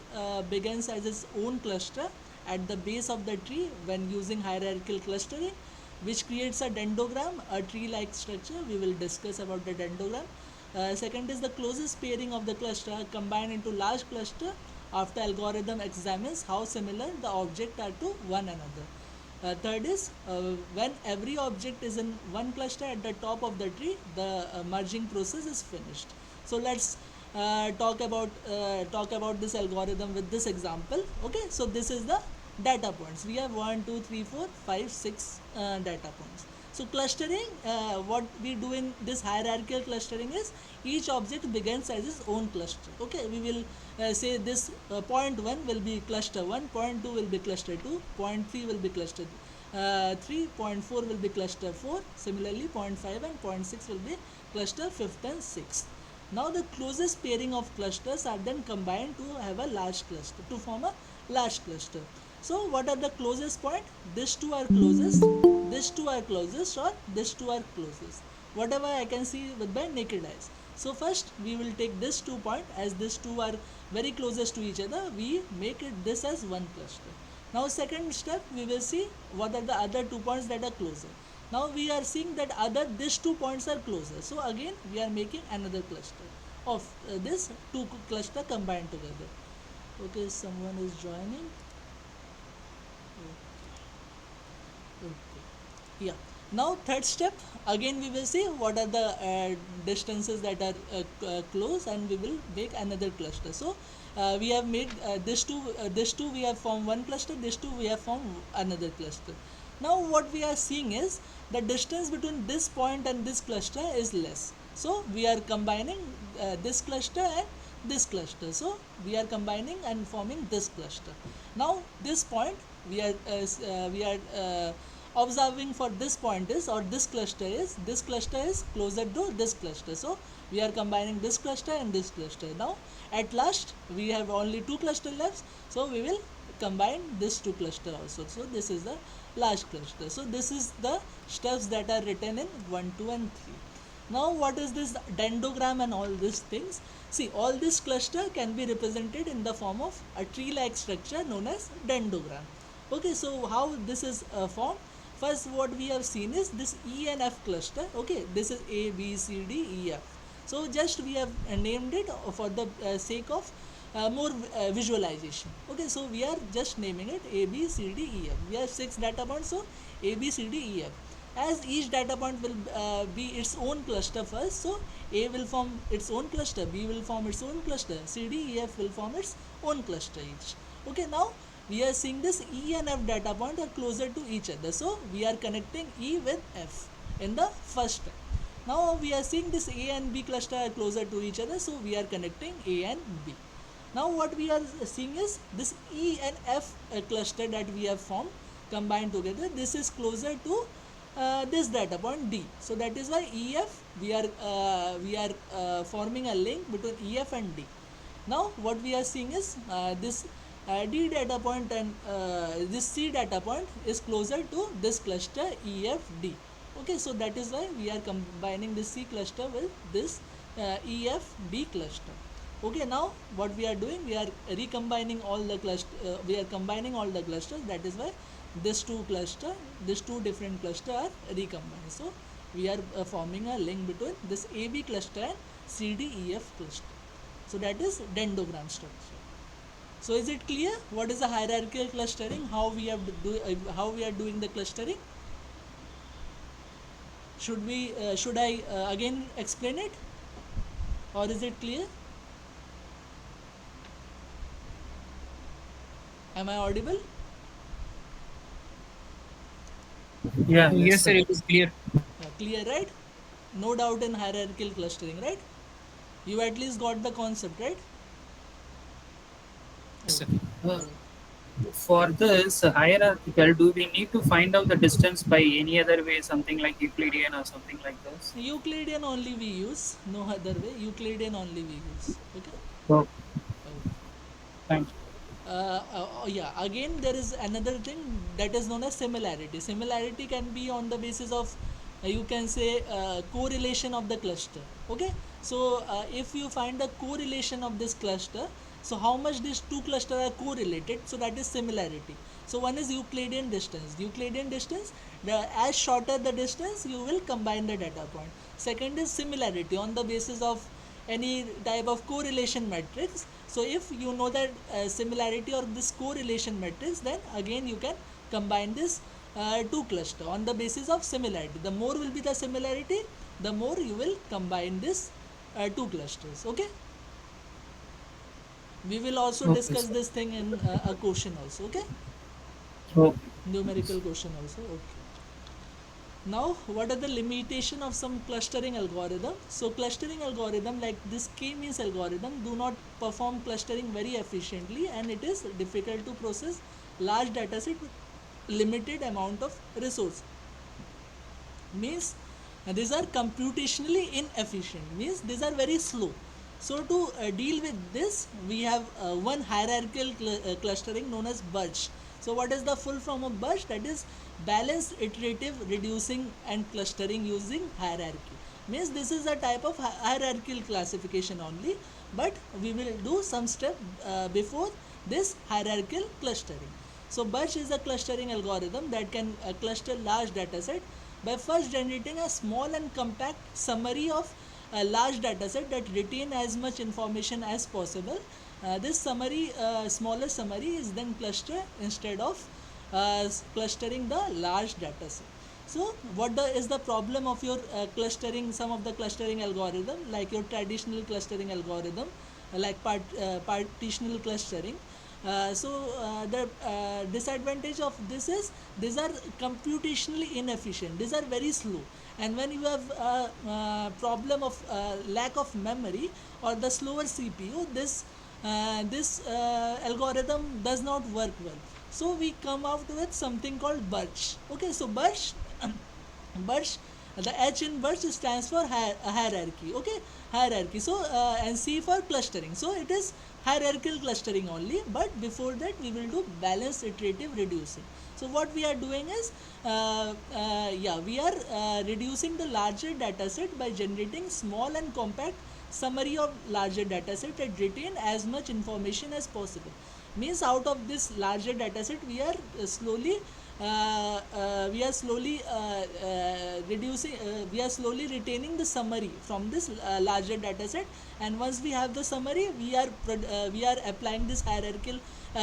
begins as its own cluster at the base of the tree when using hierarchical clustering, which creates a dendrogram, a tree-like structure. We will discuss about the dendrogram. Second is the closest pairing of the cluster combined into large cluster after algorithm examines how similar the object are to one another. Third is when every object is in one cluster at the top of the tree, the merging process is finished. So let's talk about this algorithm with this example. Okay, so this is the data points. We have 1, 2, 3, 4, 5, 6 data points. So clustering, what we do in this hierarchical clustering is each object begins as its own cluster. Okay, we will say this point 1 will be cluster 1, point 2 will be cluster 2, point 3 will be cluster 3, point 4 will be cluster 4, similarly point 5 and point 6 will be cluster 5th and 6th. Now the closest pairing of clusters are then combined to have a large cluster, to form a large cluster. So what are the closest point? These two are closest, these two are closest, or these two are closest. Whatever I can see with my naked eyes. So first we will take this 2 point, as these two are very closest to each other, we make it this as one cluster. Now second step, we will see what are the other 2 points that are closer. Now we are seeing that these 2 points are closer. So again we are making another cluster of this two cluster combined together. Okay, someone is joining. Okay. Yeah. Now third step, again we will see what are the distances that are close, and we will make another cluster. So we have made this two we have formed one cluster, this two we have formed another cluster. Now what we are seeing is the distance between this point and this cluster is less. So we are combining this cluster and this cluster. So we are combining and forming this cluster. Now this point we are observing for this point is, or this cluster is closer to this cluster. So we are combining this cluster and this cluster. Now at last we have only two cluster left, so we will combine this two cluster also. So this is the large cluster. So this is the steps that are written in 1, 2 and 3. Now what is this dendrogram and all these things? See, all this cluster can be represented in the form of a tree-like structure known as dendrogram. Okay, so how this is formed? First what we have seen is this E and F cluster. Okay, this is A, B, C, D, E, F. So just we have named it for the sake of more visualization. Okay, so we are just naming it A, B, C, D, E, F. We have 6 data points, so A, B, C, D, E, F. As each data point will be its own cluster first, so A will form its own cluster, B will form its own cluster, C, D, E, F will form its own cluster each. Okay, now we are seeing this E and F data point are closer to each other, so we are connecting E with F in the first step. Now we are seeing this A and B cluster are closer to each other, so we are connecting A and B. Now what we are seeing is this E and F cluster that we have formed combined together, this is closer to this data point D. So that is why EF we are forming a link between EF and D. Now what we are seeing is this D data point and this C data point is closer to this cluster EFD. Okay, so that is why we are combining this C cluster with this EFD cluster. Okay, now what we are doing, we are recombining all the we are combining all the clusters. That is why this two different cluster are recombined. So we are forming a link between this AB cluster and CDEF cluster. So that is dendrogram structure. So is it clear what is the hierarchical clustering? How we are doing the clustering? Should I again explain it, or is it clear? Am I audible? Yeah. Yes, sir, it is clear. Clear, right? No doubt in hierarchical clustering, right? You at least got the concept, right? Yes, sir. Uh, for this hierarchical, do we need to find out the distance by any other way, something like Euclidean or something like this? Euclidean only we use, no other way. Euclidean only we use. Okay. Oh, Okay. thank you. yeah, again there is another thing that is known as similarity. Similarity can be on the basis of you can say correlation of the cluster. Okay, so if you find the correlation of this cluster, so how much these two clusters are correlated, so that is similarity. So one is Euclidean distance. Euclidean distance, as shorter the distance, you will combine the data point. Second is similarity on the basis of any type of correlation matrix. So if you know that similarity or this correlation matrix, then again you can combine this two cluster on the basis of similarity. The more will be the similarity, the more you will combine this two clusters. Okay, we will also Okay, discuss sir. this thing in a question also. Okay, Okay. numerical question also. Okay. Now, what are the limitation of some clustering algorithm? So, clustering algorithm like this K-means algorithm do not perform clustering very efficiently, and it is difficult to process large dataset with limited amount of resource. Means these are computationally inefficient. Means these are very slow. So to deal with this, we have one hierarchical clustering known as BIRCH. So what is the full form of BIRCH? That is balanced iterative reducing and clustering using hierarchy. Means this is a type of hierarchical classification only, but we will do some step before this hierarchical clustering. So BIRCH is a clustering algorithm that can cluster large dataset by first generating a small and compact summary of a large dataset that retain as much information as possible. This summary, smaller summary, is then clustered instead of clustering the large dataset. So, what is the problem of your clustering? Some of the clustering algorithm, like your traditional clustering algorithm, like partitional clustering. The disadvantage of this is these are computationally inefficient. These are very slow, and when you have a problem of lack of memory or the slower CPU, this algorithm does not work well. So we come out with something called BIRCH. Okay, so BIRCH BIRCH, the H in BIRCH stands for hierarchy. Okay, hierarchy. So and C for clustering. So it is hierarchical clustering only. But before that, we will do balanced iterative reducing. So what we are doing is, we are reducing the larger dataset by generating small and compact summary of larger dataset that retain as much information as possible. Means out of this larger dataset, we are slowly reducing, we are slowly retaining the summary from this larger dataset, and once we have the summary, we are applying this hierarchical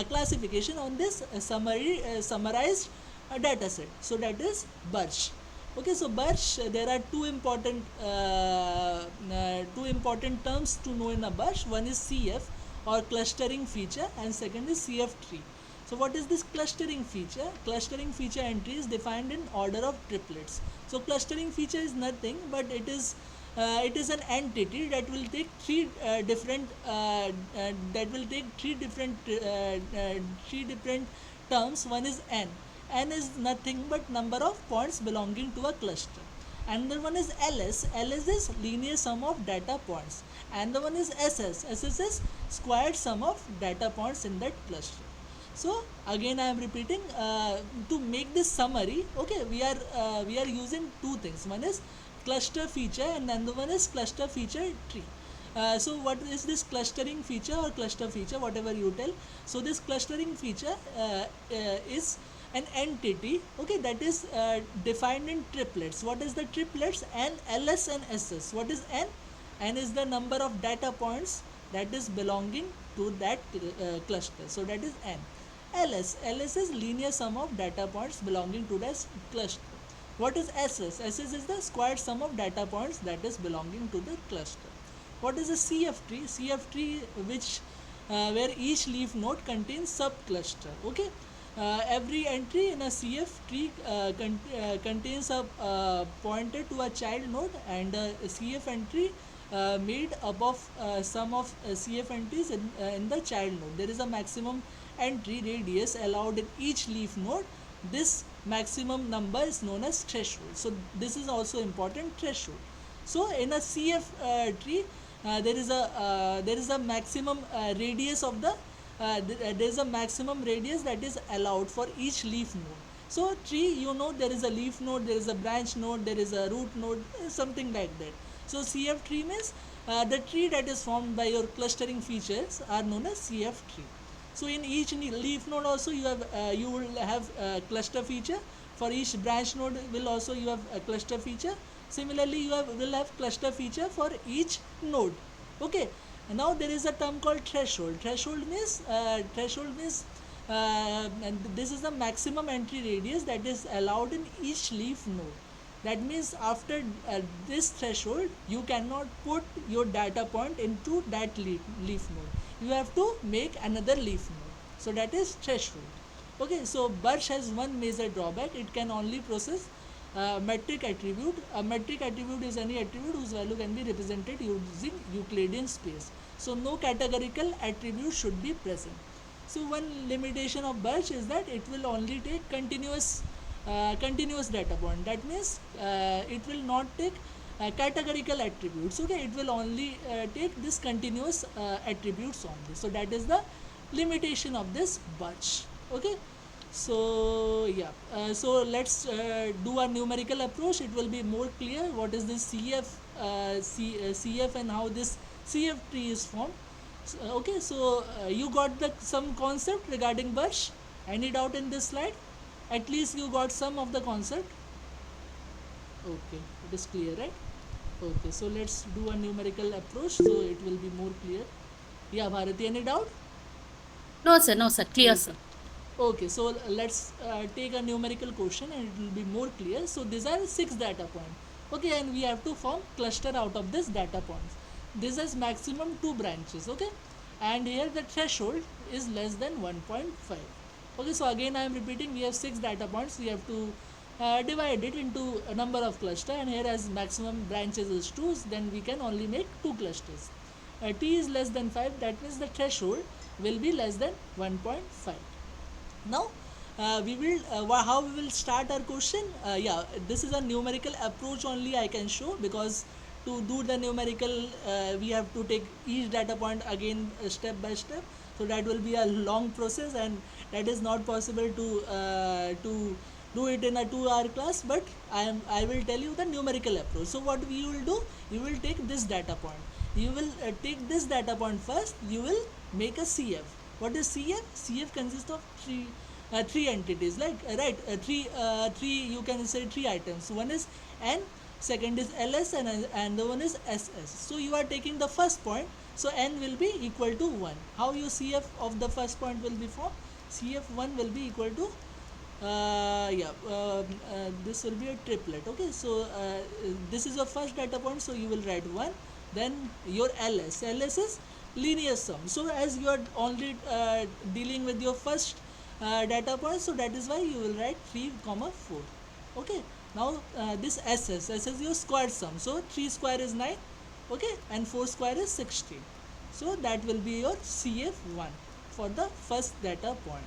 classification on this summarized dataset. So that is BIRCH. Okay, so BIRCH, there are two important terms to know in a BIRCH. One is CF, or clustering feature, and second is CF tree. So what is this clustering feature? Clustering feature entry is defined in order of triplets. So clustering feature is nothing but it is an entity that will take three different terms. One is n. N is nothing but number of points belonging to a cluster. Another one is ls. Ls is linear sum of data points. And the one is ss. Ss is squared sum of data points in that cluster. So again I am repeating, to make this summary. Okay, we are using two things. One is cluster feature and another one is cluster feature tree. So what is this clustering feature or cluster feature, whatever you tell? So this clustering feature is an entity, okay, that is defined in triplets. What is the triplets? N, ls and ss. What is n? N is the number of data points that is belonging to that cluster. So that is n. ls is linear sum of data points belonging to that cluster. What is ss? Ss is the squared sum of data points that is belonging to the cluster. What is a CF tree? CF tree, which where each leaf node contains subcluster. Okay, every entry in a CF tree contains a pointer to a child node, and a CF entry made up of sum of CF entries in the child node. There is a maximum entry radius allowed in each leaf node. This maximum number is known as threshold. So this is also important, threshold. So in a CF tree, there is a maximum radius of the there's a maximum radius that is allowed for each leaf node. So tree, you know, there is a leaf node, there is a branch node, there is a root node, something like that. So CF tree means the tree that is formed by your clustering features are known as CF tree. So in each leaf node also you will have a cluster feature. For each branch node will also you have a cluster feature. Similarly, will have cluster feature for each node. Okay. And now there is a term called threshold. Threshold means and this is the maximum entry radius that is allowed in each leaf node. That means after this threshold, you cannot put your data point into that leaf node. You have to make another leaf node. So that is threshold. Okay, so BIRCH has one major drawback. It can only process metric attribute. A metric attribute is any attribute whose value can be represented using Euclidean space. So no categorical attribute should be present. So one limitation of BIRCH is that it will only take continuous data point. That means it will not take categorical attributes. Okay, it will only take this continuous attributes only. So that is the limitation of this BIRCH. Okay. So yeah, so let's do a numerical approach. It will be more clear what is this CF and how this CF tree is formed. Okay, so you got some concept regarding BIRCH. Any doubt in this slide? At least you got some of the concept. Okay, it is clear, right? Okay, so let's do a numerical approach so it will be more clear. Yeah, Bharati, any doubt? No, sir, clear, Okay. sir. Okay, so let's take a numerical question and it will be more clear. So these are 6 data points. Okay, and we have to form cluster out of this data points. This has maximum 2 branches. Okay, and here the threshold is less than 1.5. Okay, so again I am repeating, we have 6 data points. We have to divide it into a number of cluster, and here as maximum branches is 2, then we can only make 2 clusters. T is less than 5, that means the threshold will be less than 1.5. Now we will how we will start our question. Yeah, this is a numerical approach only I can show, because to do the numerical we have to take each data point again step by step, so that will be a long process and that is not possible to do it in a 2-hour class. But I will tell you the numerical approach. So what we will do, you will take this data point, you will take this data point first, you will make a CF. What is CF? CF consists of three entities, like three you can say 3 items. One is N, second is LS, and the one is SS. So you are taking the first point, so N will be equal to 1. How your CF of the first point will be formed? CF1 will be equal to this will be a triplet. Okay, so this is your first data point, so you will write 1. Then your LS is linear sum. So as you are only dealing with your first data point, so that is why you will write 3, 4. Okay, now this SS is your square sum. So 3 square is 9. Okay, and 4 square is 16. So that will be your CF1 for the first data point.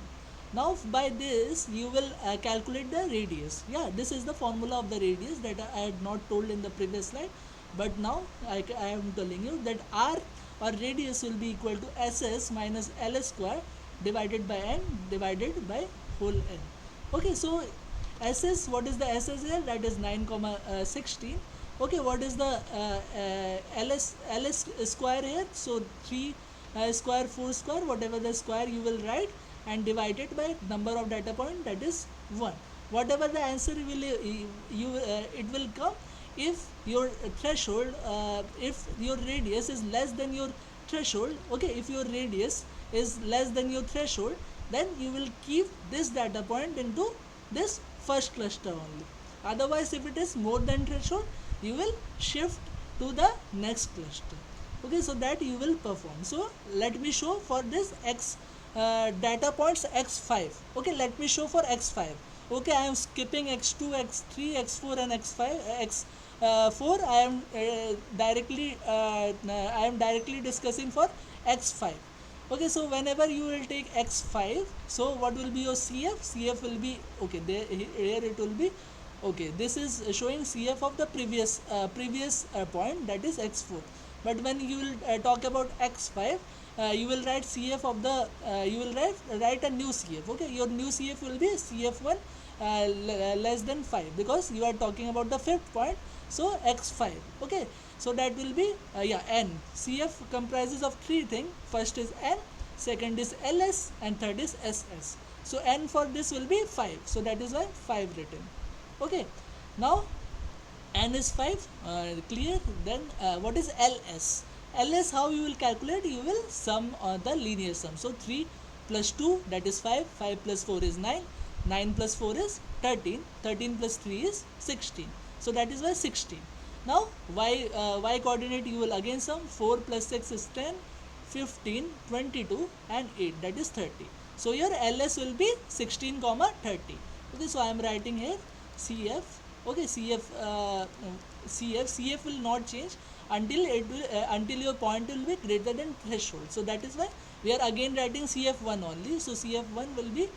Now by this you will calculate the radius. Yeah, this is the formula of the radius that I had not told in the previous slide, but now I am telling you that R or radius will be equal to SS minus LS square divided by N divided by whole N. Okay, so SS, what is the SS here? That is 9, 16. Okay, what is the LS square here? So 3 square, 4 square, whatever the square you will write, and divided by number of data point, that is 1. Whatever the answer will it will come if your threshold, if your radius is less than your threshold. Okay, if your radius is less than your threshold, then you will keep this data point into this first cluster only. Otherwise, if it is more than threshold, you will shift to the next cluster. Okay, so that you will perform. So let me show for this x data points x5. Okay, let me show for x5. Okay, I am skipping x2, x3, x4 and x4. I am directly discussing for x5. Okay, so whenever you will take x5, so what will be your CF will be, okay, there here it will be, okay, this is showing CF of the previous point, that is x4. but when you will talk about x5, you will write CF of the you will write a new CF. Okay, your new CF will be CF1 less than 5, because you are talking about the fifth point. So x5. Okay, so that will be yeah, n. CF comprises of three things. First is n, second is ls, and third is ss. So n for this will be 5, so that is why 5 written. Okay, now n is 5, clear. Then what is ls? Ls, how you will calculate? You will sum the linear sum. So 3 plus 2, that is 5, 5 plus 4 is 9, 9 plus 4 is 13, 13 plus 3 is 16, so that is why 16. Now y coordinate you will again sum. 4 plus 6 is 10, 15, 22 and 8, that is 30. So your ls will be 16 comma 30. Okay, so I am writing here CF. Okay, CF will not change until it will until your point will be greater than threshold. So that is why we are again writing CF1 only. So CF1 will be,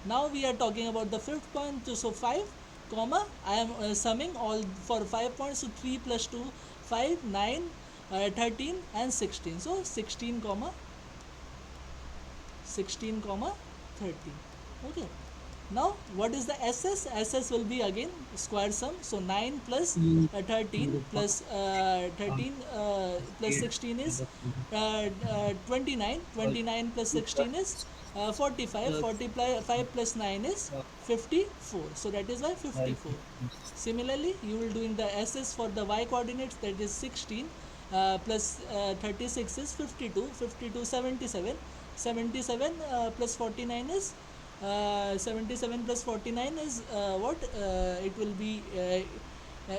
now we are talking about the fifth point. So 5 comma, I am summing all for 5 points. So 3 plus 2, 5, 9, 13 and 16. So 16 comma 30. Okay, now what is the ss will be again square sum. So 9 plus 13 plus 13 plus 16 is 29, 29 plus 16 is 45, 45 plus 9 is 54, so that is why 54. Similarly, you will doing the ss for the y coordinates, that is 16 plus 36 is 52, 52 77, 77 plus 49 is 77 plus 49 is what it will be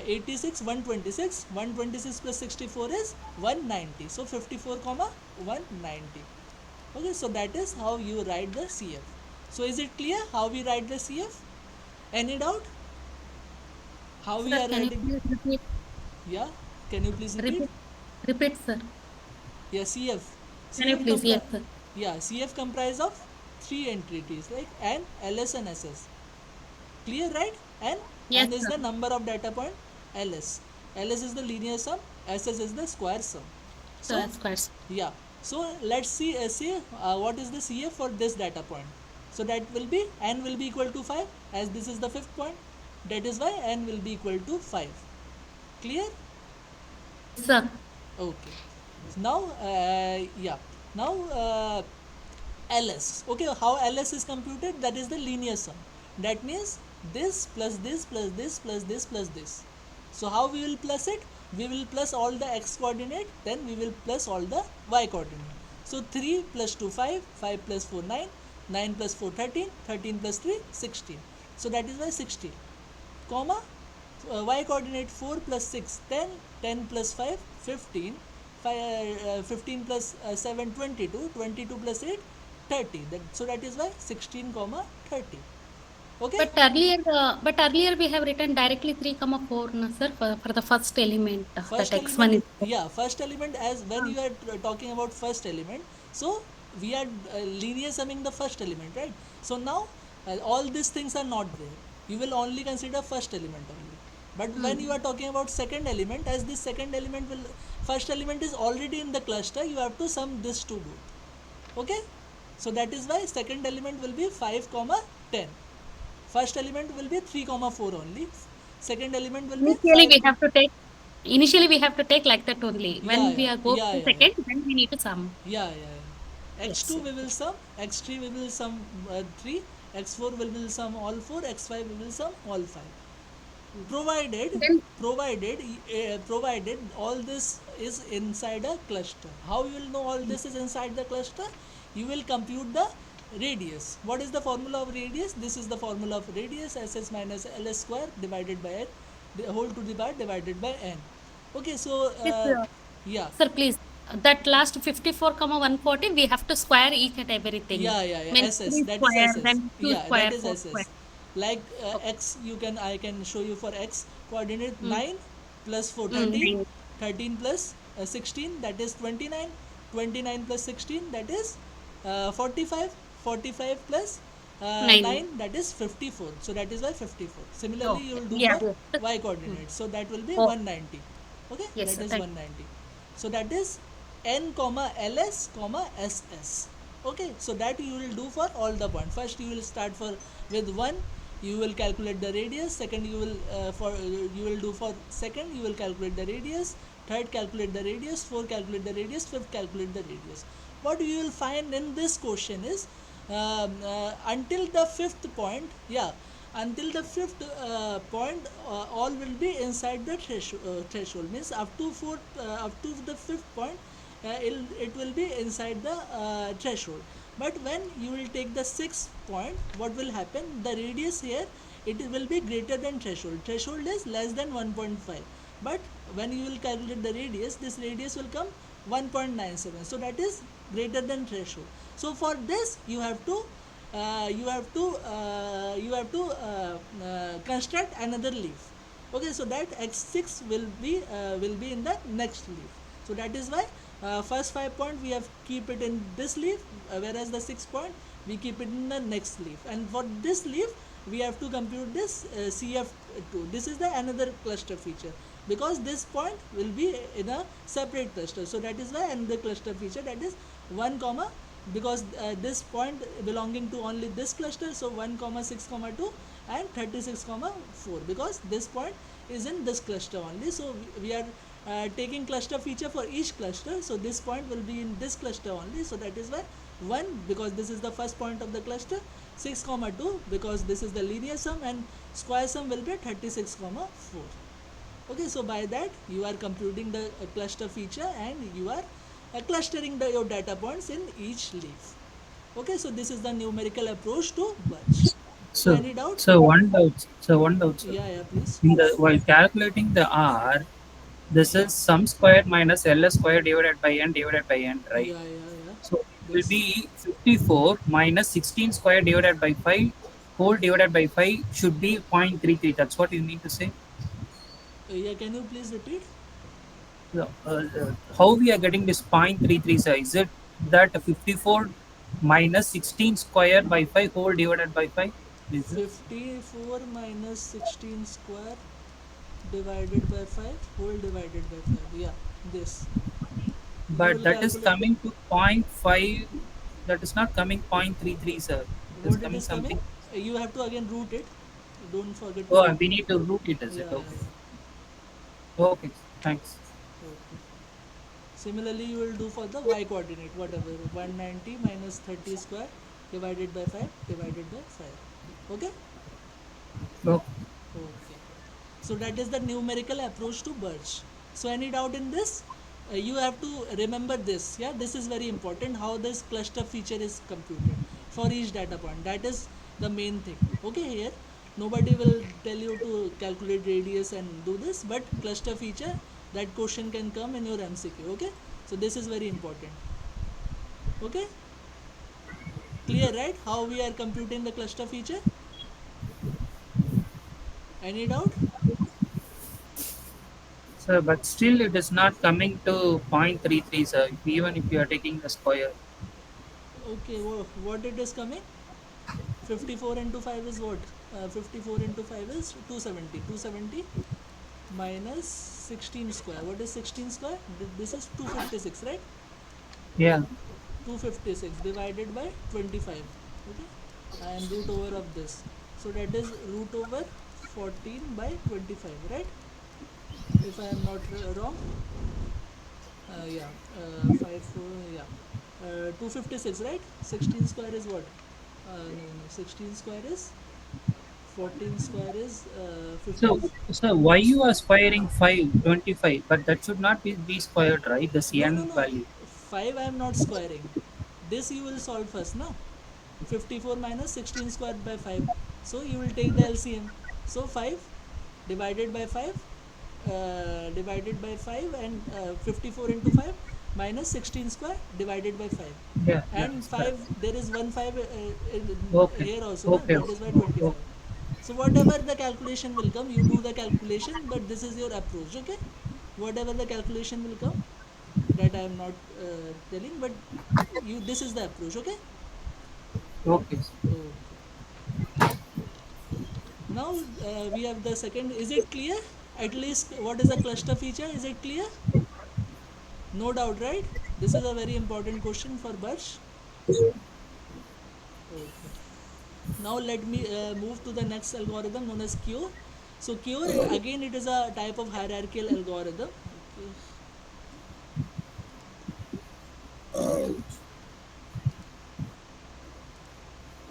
86, 126, 126 plus 64 is 190, so 54 comma 190. Okay, so that is how you write the CF. So is it clear how we write the CF? Any doubt how we Sir, are can you writing? please repeat? Yeah, can you please repeat? Repeat, sir. Yeah, CF. Can you please? Yes, sir. Yeah, CF comprise of three entities like N, LS and SS. Clear, right? Yes, N is sir. the number of data point. LS. LS is the linear sum. SS is the square sum. So Squares. yeah. So let's see what is the CF for this data point. So that will be N will be equal to 5, as this is the fifth point. That is why N will be equal to 5. Clear? Sir. Okay. Now yeah. Now ls. Okay, how ls is computed? That is the linear sum. That means this plus this plus this plus this plus this. So how we will plus it? We will plus all the x coordinate, then we will plus all the y coordinate. So 3 plus 2 5, 5 plus 4 9, 9 plus 4 13, 13 plus 3 16. So that is why 16 comma y coordinate 4 plus 6 10, 10 plus 5 15, 15 plus 7 22, 22 plus 8 30. So that is why 16 comma 30. Okay, But earlier we have written directly 3 comma 4, no, sir, for the first element. first That x1 element, is. yeah, first element, as when you are talking about first element, so we are linear summing the first element, right? So now all these things are not there, you will only consider first element only. But when you are talking about second element, as this second element will, first element is already in the cluster, you have to sum this two both. Okay, so that is why second element will be 5 comma 10, first element will be 3 comma 4 only, second element will be 5 Initially we have to take like that only. yeah When we yeah are go yeah to yeah second, then we need to sum. yeah yeah, yeah. Yes, X2 sir. we will sum, x3 we will sum 3, x4 we will sum all 4, x5 we will sum all 5, provided Then provided all this is inside a cluster. How you will know all this is inside the cluster? You will compute the radius. What is the formula of radius? This is the formula of radius: ss minus ls square divided by n, the whole to the power divided by n. Okay, so Yes, yeah sir, please. That last 54 comma 140, we have to square each and everything. yeah, Means ss, 3 that is square, ss, then 2 yeah, that square, is 4 square. ss. Like Okay. x, I can show you for x coordinate. Mm. 9 plus 4 13, Nine. 13 plus 16, that is 29, 29 plus 16, that is 45, 45 plus 9. 9, that is 54, so that is why 54. Similarly you Okay. will do Yeah. for Yes. y coordinate, so that will be Oh, 190. Okay, yes, that sir. is Thank 190. So that is n comma ls comma ss. Okay, so that you will do for all the point. First you will start for with 1, you will calculate the radius. Second you will you will do for second, you will calculate the radius. Third, calculate the radius. Fourth, calculate the radius. Fifth, calculate the radius. What you will find in this question is until the fifth point, yeah, until the fifth point, all will be inside the threshold. Means up to the fifth point, it will be inside the threshold. But when you will take the sixth point, what will happen? The radius here, it will be greater than threshold. Threshold is less than 1.5. But when you will calculate the radius, this radius will come 1.97. So that is greater than threshold. So for this you have to construct another leaf. Okay, so that x6 will be in the next leaf. So that is why first 5 point we have keep it in this leaf, whereas the 6 point we keep it in the next leaf. And for this leaf we have to compute this cf2. This is the another cluster feature, because this point will be in a separate cluster. So that is why another cluster feature, that is 1 comma, because this point belonging to only this cluster, so 1 comma 6 comma 2 and 36 comma 4, because this point is in this cluster only. So we are taking cluster feature for each cluster. So this point will be in this cluster only. So that is why 1, because this is the first point of the cluster, 6 comma 2 because this is the linear sum, and square sum will be 36 comma 4. Okay, so by that you are computing the cluster feature, and you are clustering your data points in each leaf. Okay, so this is the numerical approach to BIRCH. So So, any doubt? one doubt, sir. Yeah, yeah, please. In the while calculating the R, this is sum squared minus ls squared divided by n divided by n, right? Yeah, yeah, yeah. So it will This be 54 minus 16 squared divided by 5 whole divided by 5 should be 0.33. That's what you mean to say. yeah, can you please repeat? How we are getting this 0.33, sir? Is it that 54 minus 16 square by 5 whole divided by 5? Is it? 54 minus 16 square divided by 5 whole divided by 5. Yeah, this. You But will that is calculate. coming to point 0.5. That is not coming 0.33, sir. It is What it coming is coming? something. You have to again root it. Don't forget to Oh, root. we need to root it, is Yeah, it? yeah, Okay. yeah. Okay, thanks. Okay. Similarly, you will do for the y coordinate, whatever, 190 minus 30 square divided by 5 divided by 5. Okay? Okay. Okay. So that is the numerical approach to BIRCH. So any doubt in this? You have to remember this. Yeah, this is very important, how this cluster feature is computed for each data point. That is the main thing. Okay, here nobody will tell you to calculate radius and do this, but cluster feature, that question can come in your MCQ. Okay, so this is very important. Okay, clear, right? How we are computing the cluster feature? Any doubt? Sir, but still it is not coming to 0.33, sir, even if you are taking the square. Okay, what it is coming? 54 into 5 is what? 54 into 5 is 270. 270 minus 16 square. What is 16 square? This is 256, right? Yeah. 256 divided by 25. Okay, and root over of this. So that is root over 14 by 25, right? If I am not wrong. Yeah, 5 4, yeah. 256, right? 16 square is what? No, no, 16 square is 14 square is 50. So why you are squaring 525? But that should not be b squared, right? The No, no, cn no. value. 5 I am not squaring. This you will solve first, no? 54 minus 16 squared by 5. So you will take the LCM. So 5 divided by 5 divided by 5, and 54 into 5 minus 16 square divided by 5. Yeah, that And is correct. 5, there is 1 5 Okay. here also, no? Okay. That is why Okay. 25. So whatever the calculation will come, you do the calculation, but this is your approach. Okay, whatever the calculation will come, that I am not telling, but you, this is the approach. Okay. Okay. Okay, now we have the second. Is it clear? At least what is the cluster feature? Is it clear? No doubt, right? This is a very important question for BIRCH. Okay. Now let me move to the next algorithm known as cure. So cure, again, it is a type of hierarchical algorithm. Okay.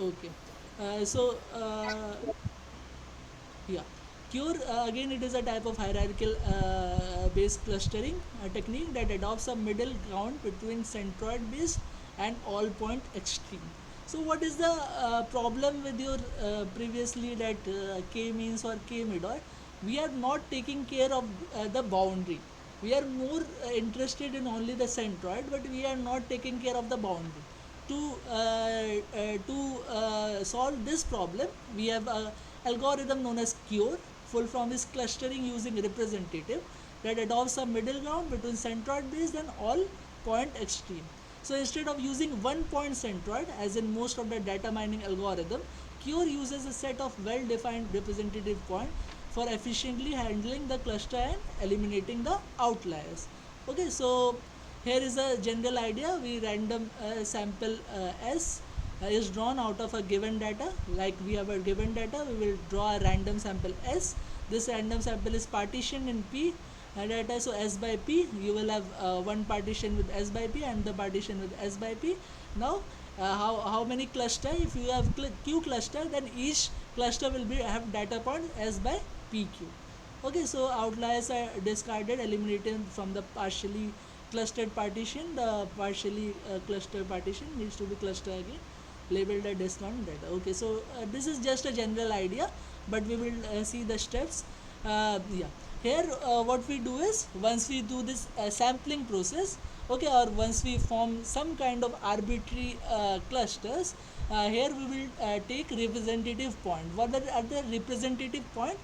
Okay. So yeah, cure, again, it is a type of hierarchical based clustering technique that adopts a middle ground between centroid based and all point extreme. So what is the problem with your previously that k means or k-medoid? We are not taking care of the boundary. We are more interested in only the centroid, but we are not taking care of the boundary. To solve this problem, we have a algorithm known as cure. Full form is clustering using representative that adopts a middle ground between centroid based and all point extreme. So instead of using one point centroid as in most of the data mining algorithm, cure uses a set of well defined representative point for efficiently handling the cluster and eliminating the outliers. Okay, so here is a general idea. We random sample S is drawn out of a given data. Like we have a given data, we will draw a random sample S. This random sample is partitioned in P data. So S by P, you will have one partition with S by P and the partition with S by P. Now how many cluster? If you have Q cluster, then each cluster will be have data point S by PQ. Okay, so outliers are discarded, eliminated from the partially clustered partition. The partially clustered partition needs to be clustered again, labeled as discount data. Okay, so this is just a general idea, but we will see the steps. Yeah, here what we do is once we do this sampling process, okay, or once we form some kind of arbitrary clusters, here we will take representative point. What are the representative point?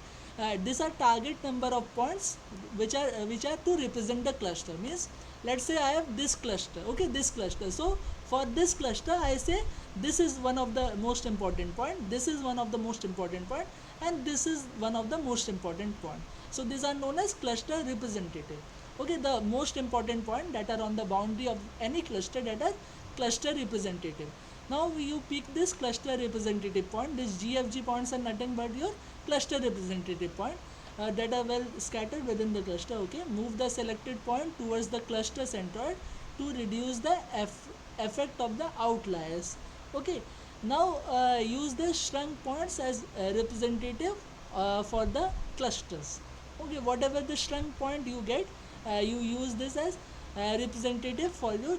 These are target number of points which are to represent the cluster. Means let's say I have this cluster, okay, this cluster. So for this cluster I say this is one of the most important point, this is one of the most important point, and this is one of the most important point. So these are known as cluster representative. Okay, the most important point that are on the boundary of any cluster, that are cluster representative. Now you pick this cluster representative point. These GFG points are nothing but your cluster representative point that are well scattered within the cluster. Okay, move the selected point towards the cluster centroid to reduce the effect of the outliers. Okay, now use the shrunk points as representative for the clusters. Okay, whatever the shrunk point you get, you use this as representative for your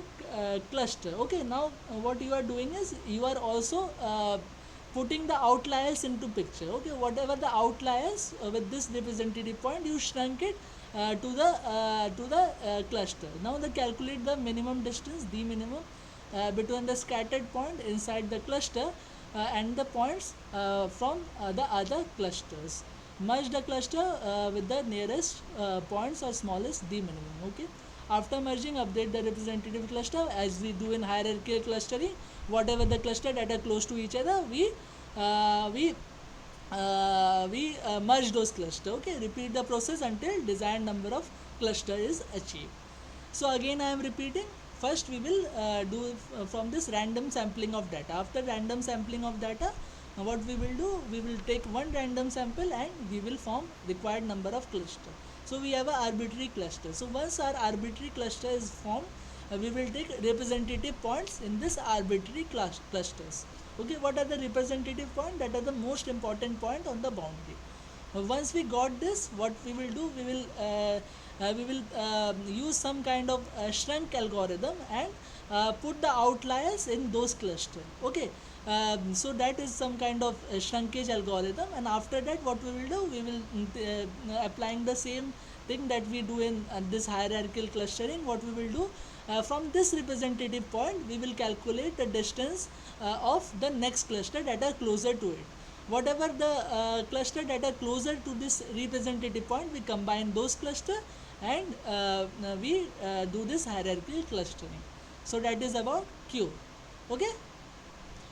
cluster. Okay, now what you are doing is you are also putting the outliers into picture. Okay, whatever the outliers with this representative point, you shrunk it to the cluster. Now the calculate the minimum distance, the minimum between the scattered point inside the cluster and the points from the other clusters. Merge the cluster with the nearest points or smallest the minimum. Okay, after merging, update the representative cluster as we do in hierarchical clustering. Whatever the cluster that are close to each other, we merge those cluster. Okay, repeat the process until desired number of cluster is achieved. So again I am repeating. First we will do from this random sampling of data. After random sampling of data, what we will do, we will take one random sample and we will form required number of cluster. So we have a arbitrary cluster. So once our arbitrary cluster is formed, we will take representative points in this arbitrary clusters. Okay, what are the representative point? That are the most important point on the boundary. Once we got this, what we will do, we will use some kind of shrunk algorithm and put the outliers in those cluster. Okay, so that is some kind of shrinkage algorithm, and after that what we will do, we will applying the same thing that we do in this hierarchical clustering. What we will do, from this representative point we will calculate the distance of the next cluster that are closer to it. Whatever the cluster that are closer to this representative point, we combine those cluster and we do this hierarchical clustering. So that is about Q. Okay,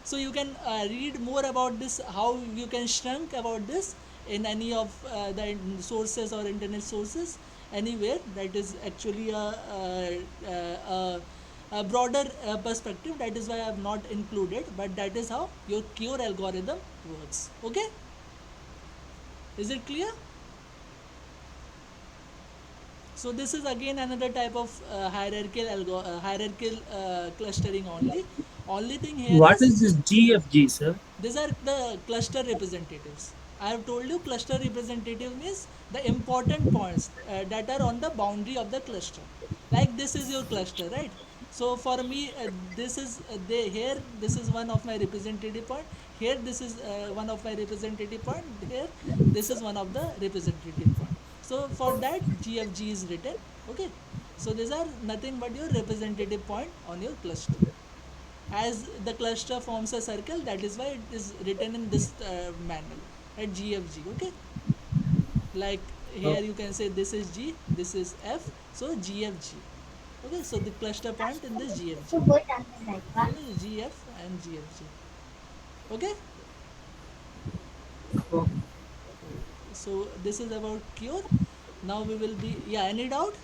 so you can read more about this, how you can shrink about this in any of the sources or internet sources. anywhere. That is actually a broader perspective. That is why I have not included, but that is how your cure algorithm works. Okay, is it clear? So this is again another type of hierarchical clustering only. Only thing here What is is this GFG, sir? these are the cluster representatives. I have told you cluster representative means the important points that are on the boundary of the cluster. Like this is your cluster, right? So for me, this is here. This is one of my representative point. Here, this is one of my representative point. Here, this is one of the representative point. So for that, GFG is written. Okay. So these are nothing but your representative point on your cluster. As the cluster forms a circle, that is why it is written in this manner, right? GFG. Okay, like Oh, here you can say this is G, this is F, so GFG. Okay, so the cluster point in this GFG. Okay, GF and GFG. Okay, oh. so this is about cure. Now we will be, yeah, any doubt?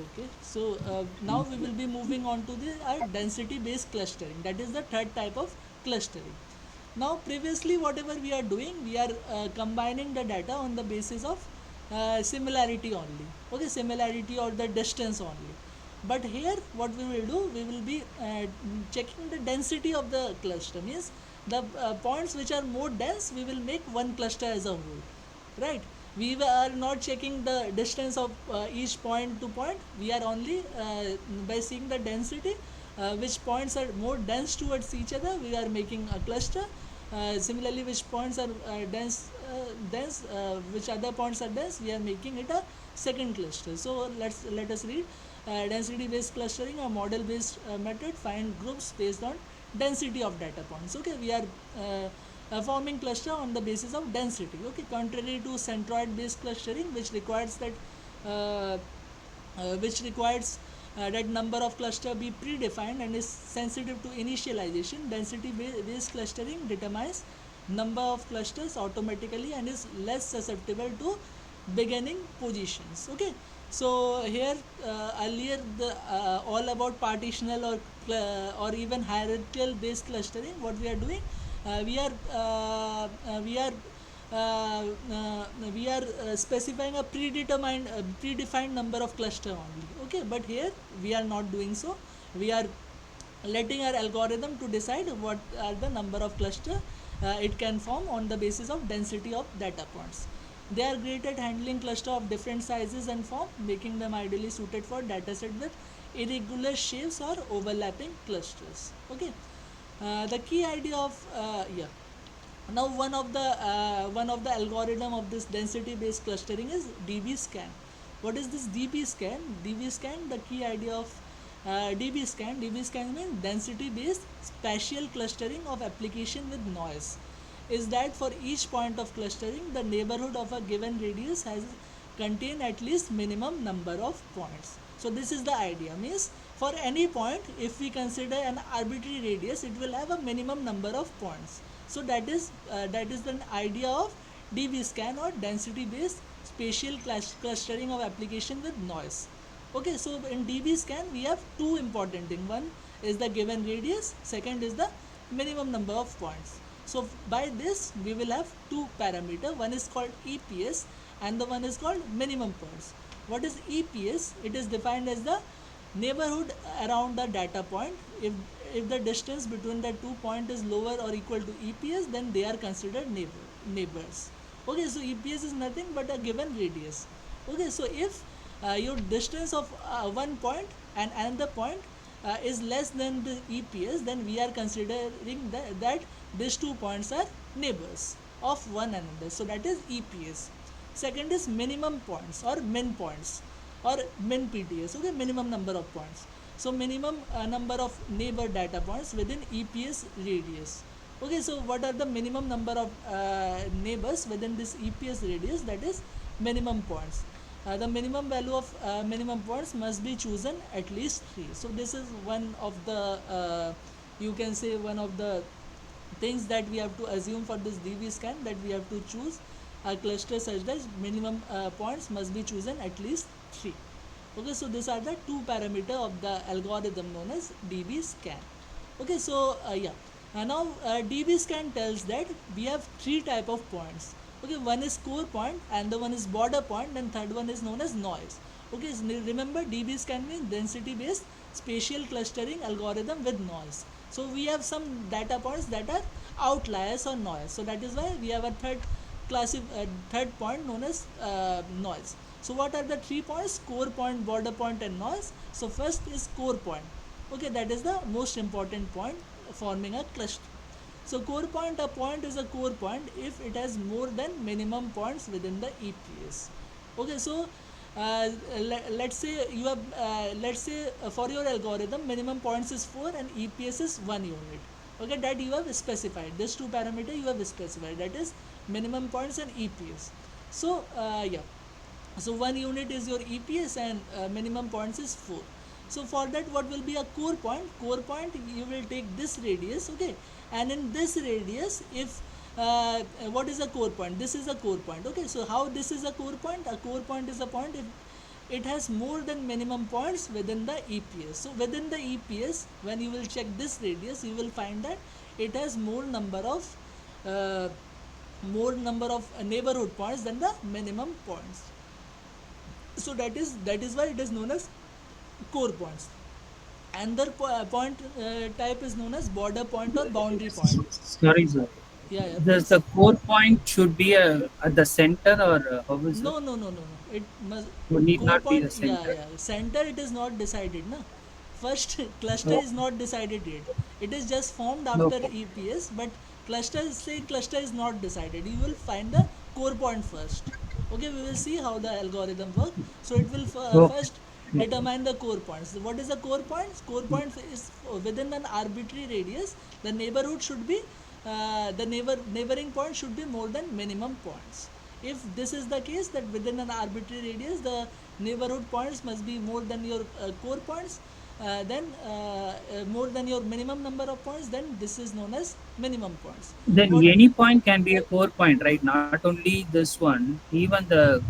Okay, so now we will be moving on to the density based clustering. That is the third type of clustering. Now previously whatever we are doing, we are combining the data on the basis of similarity only. Okay, similarity or the distance only. But here what we will do, we will be checking the density of the cluster. Means the points which are more dense, we will make one cluster as a whole, right? We are not checking the distance of each point to point. We are only by seeing the density, which points are more dense towards each other, we are making a cluster. Similarly, which points are dense, which other points are dense, we are making it a second cluster. So let us read. Density based clustering, a model based method, find groups based on density of data points. Okay, we are forming cluster on the basis of density. Okay, contrary to centroid based clustering, which requires that uh, that number of cluster be predefined and is sensitive to initialization. Density based clustering determines number of clusters automatically and is less susceptible to beginning positions. Okay, so here earlier the all about partitional or even hierarchical based clustering, what we are doing, we are we are specifying a predefined number of cluster only. Okay, but here we are not doing so. We are letting our algorithm to decide what are the number of cluster it can form on the basis of density of data points. They are great at handling cluster of different sizes and form, making them ideally suited for dataset with irregular shapes or overlapping clusters. Okay, the key idea of now one of the algorithm of this density based clustering is dbscan. What is this dbscan? Dbscan, the key idea of dbscan means density based spatial clustering of application with noise, is that for each point of clustering, the neighborhood of a given radius has contain at least minimum number of points. So this is the idea. Means for any point, if we consider an arbitrary radius, it will have a minimum number of points. So that is the idea of dbscan or density based spatial clustering of application with noise. Okay, so in dbscan we have two important things. One is the given radius, second is the minimum number of points. So by this we will have two parameter. One is called EPS and the one is called minimum points. What is EPS? It is defined as the neighborhood around the data point. If the distance between the 2 points is lower or equal to EPS, then they are considered neighbors. Okay, so EPS is nothing but a given radius. Okay, so if your distance of one point and another point is less than the EPS, then we are considering that these 2 points are neighbors of one another. So that is EPS. Second is minimum points or min points or min PTS. Okay, minimum number of points. So minimum number of neighbor data points within EPS radius. Okay, so what are the minimum number of neighbors within this EPS radius? That is minimum points. The minimum value of minimum points must be chosen at least 3. So this is one of the you can say one of the things that we have to assume for this DB scan, that we have to choose a cluster such that minimum points must be chosen at least 3. Okay, so these are the two parameter of the algorithm known as dbscan. Okay, so now dbscan tells that we have three type of points. Okay, one is core point, and the one is border point, and third one is known as noise. Okay, so remember dbscan means density based spatial clustering algorithm with noise. So we have some data points that are outliers or noise, so that is why we have a third point known as noise. So what are the 3 points? Core point, border point, and noise. So first is core point. Okay, that is the most important point forming a cluster. So core point, a point is a core point if it has more than minimum points within the EPS. Okay, so let's say you have for your algorithm minimum points is 4 and EPS is 1 unit. Okay, that you have specified. These two parameter you have specified, that is minimum points and EPS. So so 1 unit is your EPS and minimum points is 4. So for that, what will be a core point? Core point, you will take this radius, okay, and in this radius, if what is a core point? This is a core point. Okay, so how this is a core point? A core point is a point if it has more than minimum points within the EPS. So within the EPS, when you will check this radius, you will find that it has more number of neighborhood points than the minimum points. So that is why it is known as core points. Another point type is known as border point or boundary point. Sorry, sir. Yeah, Does please. the core point should be at the center, or how is it? No. It must Would need core not be point. the center. Center it is not decided, na. First cluster Oh, is not decided yet. It is just formed after okay. EPS, but cluster is not decided. You will find the core point first. Okay, we will see how the algorithm work. So it will Okay. first determine the core points. What is a core point? Core point is within an arbitrary radius. The neighborhood should be neighboring point should be more than minimum points. If this is the case, that within an arbitrary radius the neighborhood points must be more than your core points, then more than your minimum number of points, then this is known as minimum points. Then What? any point can be a core point, right? Not only this one, even the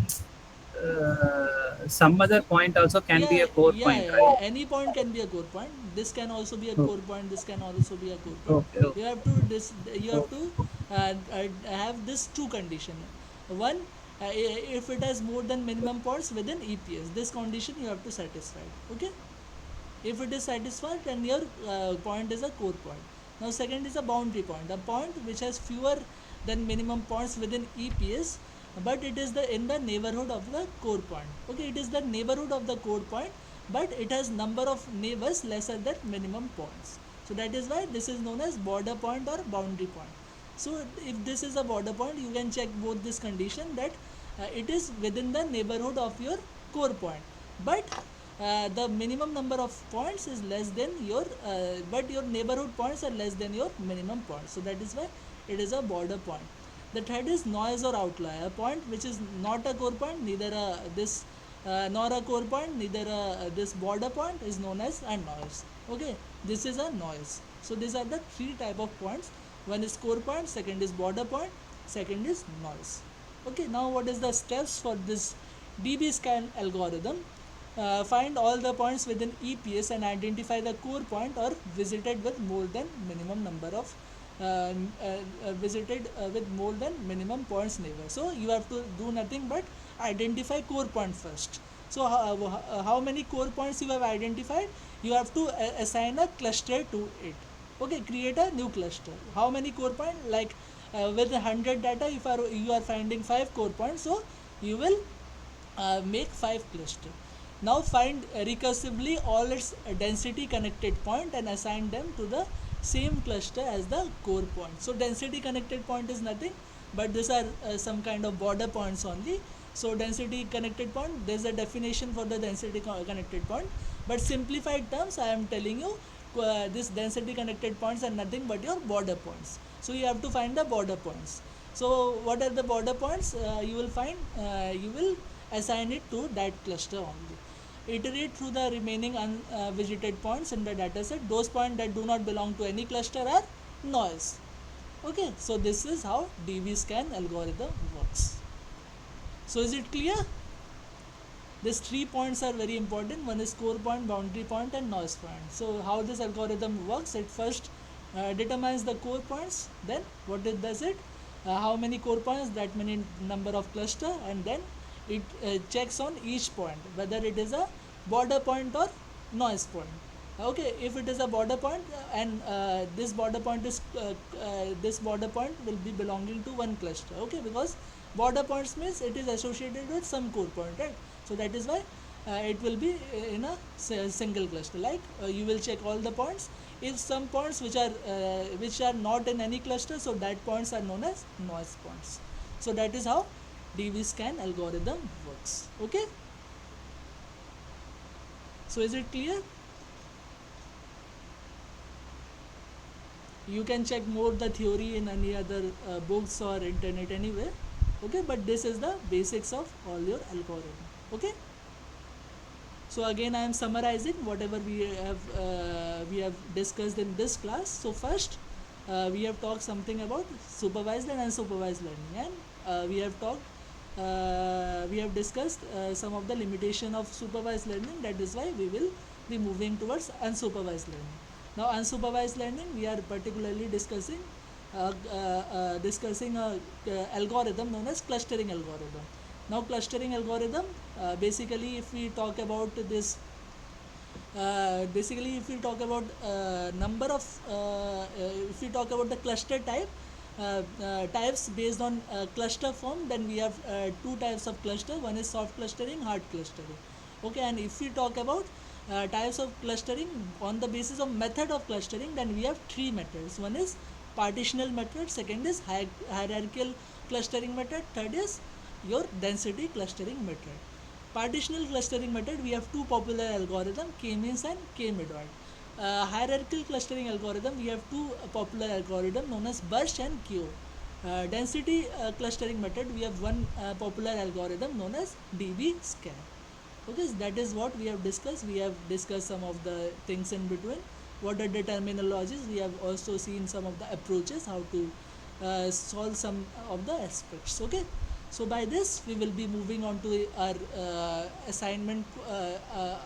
some other point also can be Yeah, a core point, right? any point can be a core point. This can also be a Okay. core point. This can also be a core point. Okay. Okay. You have to you have Okay. to have this two condition. One, if it has more than minimum points within EPS, this condition you have to satisfy. Okay. If it is satisfied, then your point is a core point. Now second is a boundary point, a point which has fewer than minimum points within EPS, but it is in the neighborhood of the core point. Okay, it is the neighborhood of the core point, but it has number of neighbors lesser than minimum points. So that is why this is known as border point or boundary point. So if this is a border point, you can check both this condition, that it is within the neighborhood of your core point, but the minimum number of points is less than your but your neighborhood points are less than your minimum points. So that is why it is a border point. The third is noise or outlier, a point which is not a core point, neither this nor a core point, neither this border point, is known as a noise. Okay, this is a noise. So these are the three type of points. One is core point, second is border point, second is noise. Okay, now what is the steps for this dbscan algorithm? Find all the points within EPS and identify the core point or visited with more than minimum number of visited with more than minimum points neighbor. So you have to do nothing but identify core point first. So how many core points you have identified? You have to assign a cluster to it. Okay, create a new cluster. How many core point? Like with 100 data, if you are finding 5 core points, so you will make 5 cluster. Now find recursively all its density connected point and assign them to the same cluster as the core point. So density connected point is nothing but these are some kind of border points only. So density connected point, there is a definition for the density connected point, but simplified terms I am telling you, this density connected points are nothing but your border points. So you have to find the border points. So what are the border points? You will find, you will assign it to that cluster only. Iterate through the remaining unvisited points in the dataset. Those points that do not belong to any cluster are noise. Okay, so this is how dbscan algorithm works. So is it clear? These 3 points are very important. One is core point, boundary point, and noise point. So how this algorithm works, it first determines the core points, then what it does it, how many core points, that many number of cluster, and then it checks on each point whether it is a border point or noise point. Okay, if it is a border point and this border point is this border point will be belonging to one cluster. Okay, because border points means it is associated with some core point, right? So that is why it will be in a single cluster. Like you will check all the points. If some points which are not in any cluster, so that points are known as noise points. So that is how dbscan algorithm works. Okay, so is it clear? You can check more the theory in any other books or internet anywhere. Okay, but this is the basics of all your algorithm. Okay, so again I am summarizing whatever we have discussed in this class. So first we have talked something about supervised and unsupervised learning, and we have discussed some of the limitation of supervised learning. That is why we will be moving towards unsupervised learning. Now unsupervised learning, we are particularly discussing a algorithm known as clustering algorithm. Now clustering algorithm, basically if we talk about this basically if we talk about number of if we talk about the cluster types based on cluster form, then we have two types of cluster. One is soft clustering, hard clustering. Okay, and if we talk about types of clustering on the basis of method of clustering, then we have three methods. One is partitional method, second is hierarchical clustering method, third is your density clustering method. Partitional clustering method, we have two popular algorithms, K-means and K-medoid. Hierarchical clustering algorithm, we have two popular algorithms known as BIRCH and KO. Density clustering method, we have one popular algorithm known as dbscan. Okay, so that is what we have discussed. We have discussed some of the things in between. What are the terminologies? We have also seen some of the approaches, how to solve some of the aspects. Okay, so by this we will be moving on to our assignment,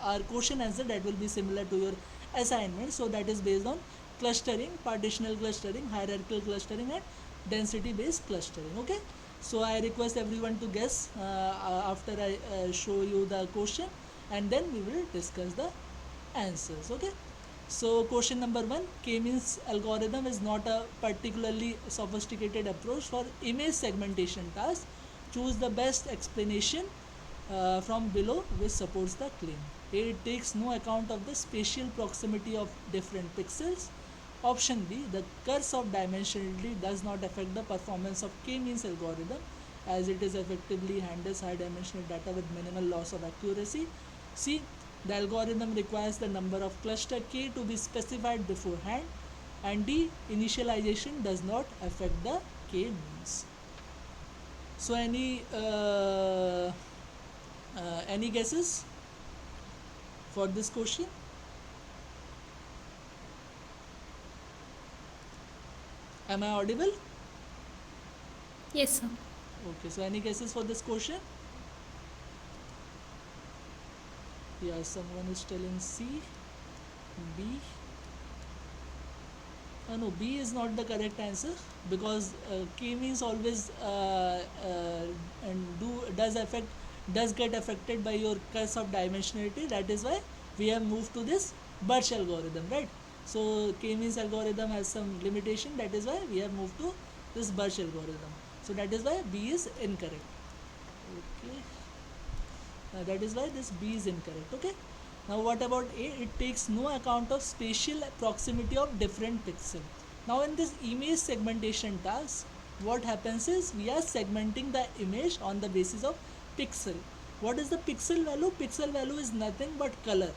our question answer that will be similar to your assignment. So that is based on clustering, partitional clustering, hierarchical clustering, and density based clustering. Okay, so I request everyone to guess after I show you the question, and then we will discuss the answers. Okay, so question number 1, K-means algorithm is not a particularly sophisticated approach for image segmentation tasks. Choose the best explanation from below which supports the claim. A, it takes no account of the spatial proximity of different pixels. Option B, the curse of dimensionality does not affect the performance of K-means algorithm, as it is effectively handles high dimensional data with minimal loss of accuracy. C, the algorithm requires the number of cluster K to be specified beforehand. And D, initialization does not affect the K-means. So any guesses for this question? Am I audible? Yes, sir. Okay, so any guesses for this question? Yeah, someone is telling C, B. No, B is not the correct answer, because K means always does get affected by your curse of dimensionality. That is why we have moved to this BIRCH algorithm, right? So K means algorithm has some limitation. That is why we have moved to this BIRCH algorithm. So that is why B is incorrect. Okay. That is why this B is incorrect. Okay. Now what about A? It takes no account of spatial proximity of different pixels. Now in this image segmentation task, what happens is we are segmenting the image on the basis of pixel. What is the pixel value? Pixel value is nothing but color.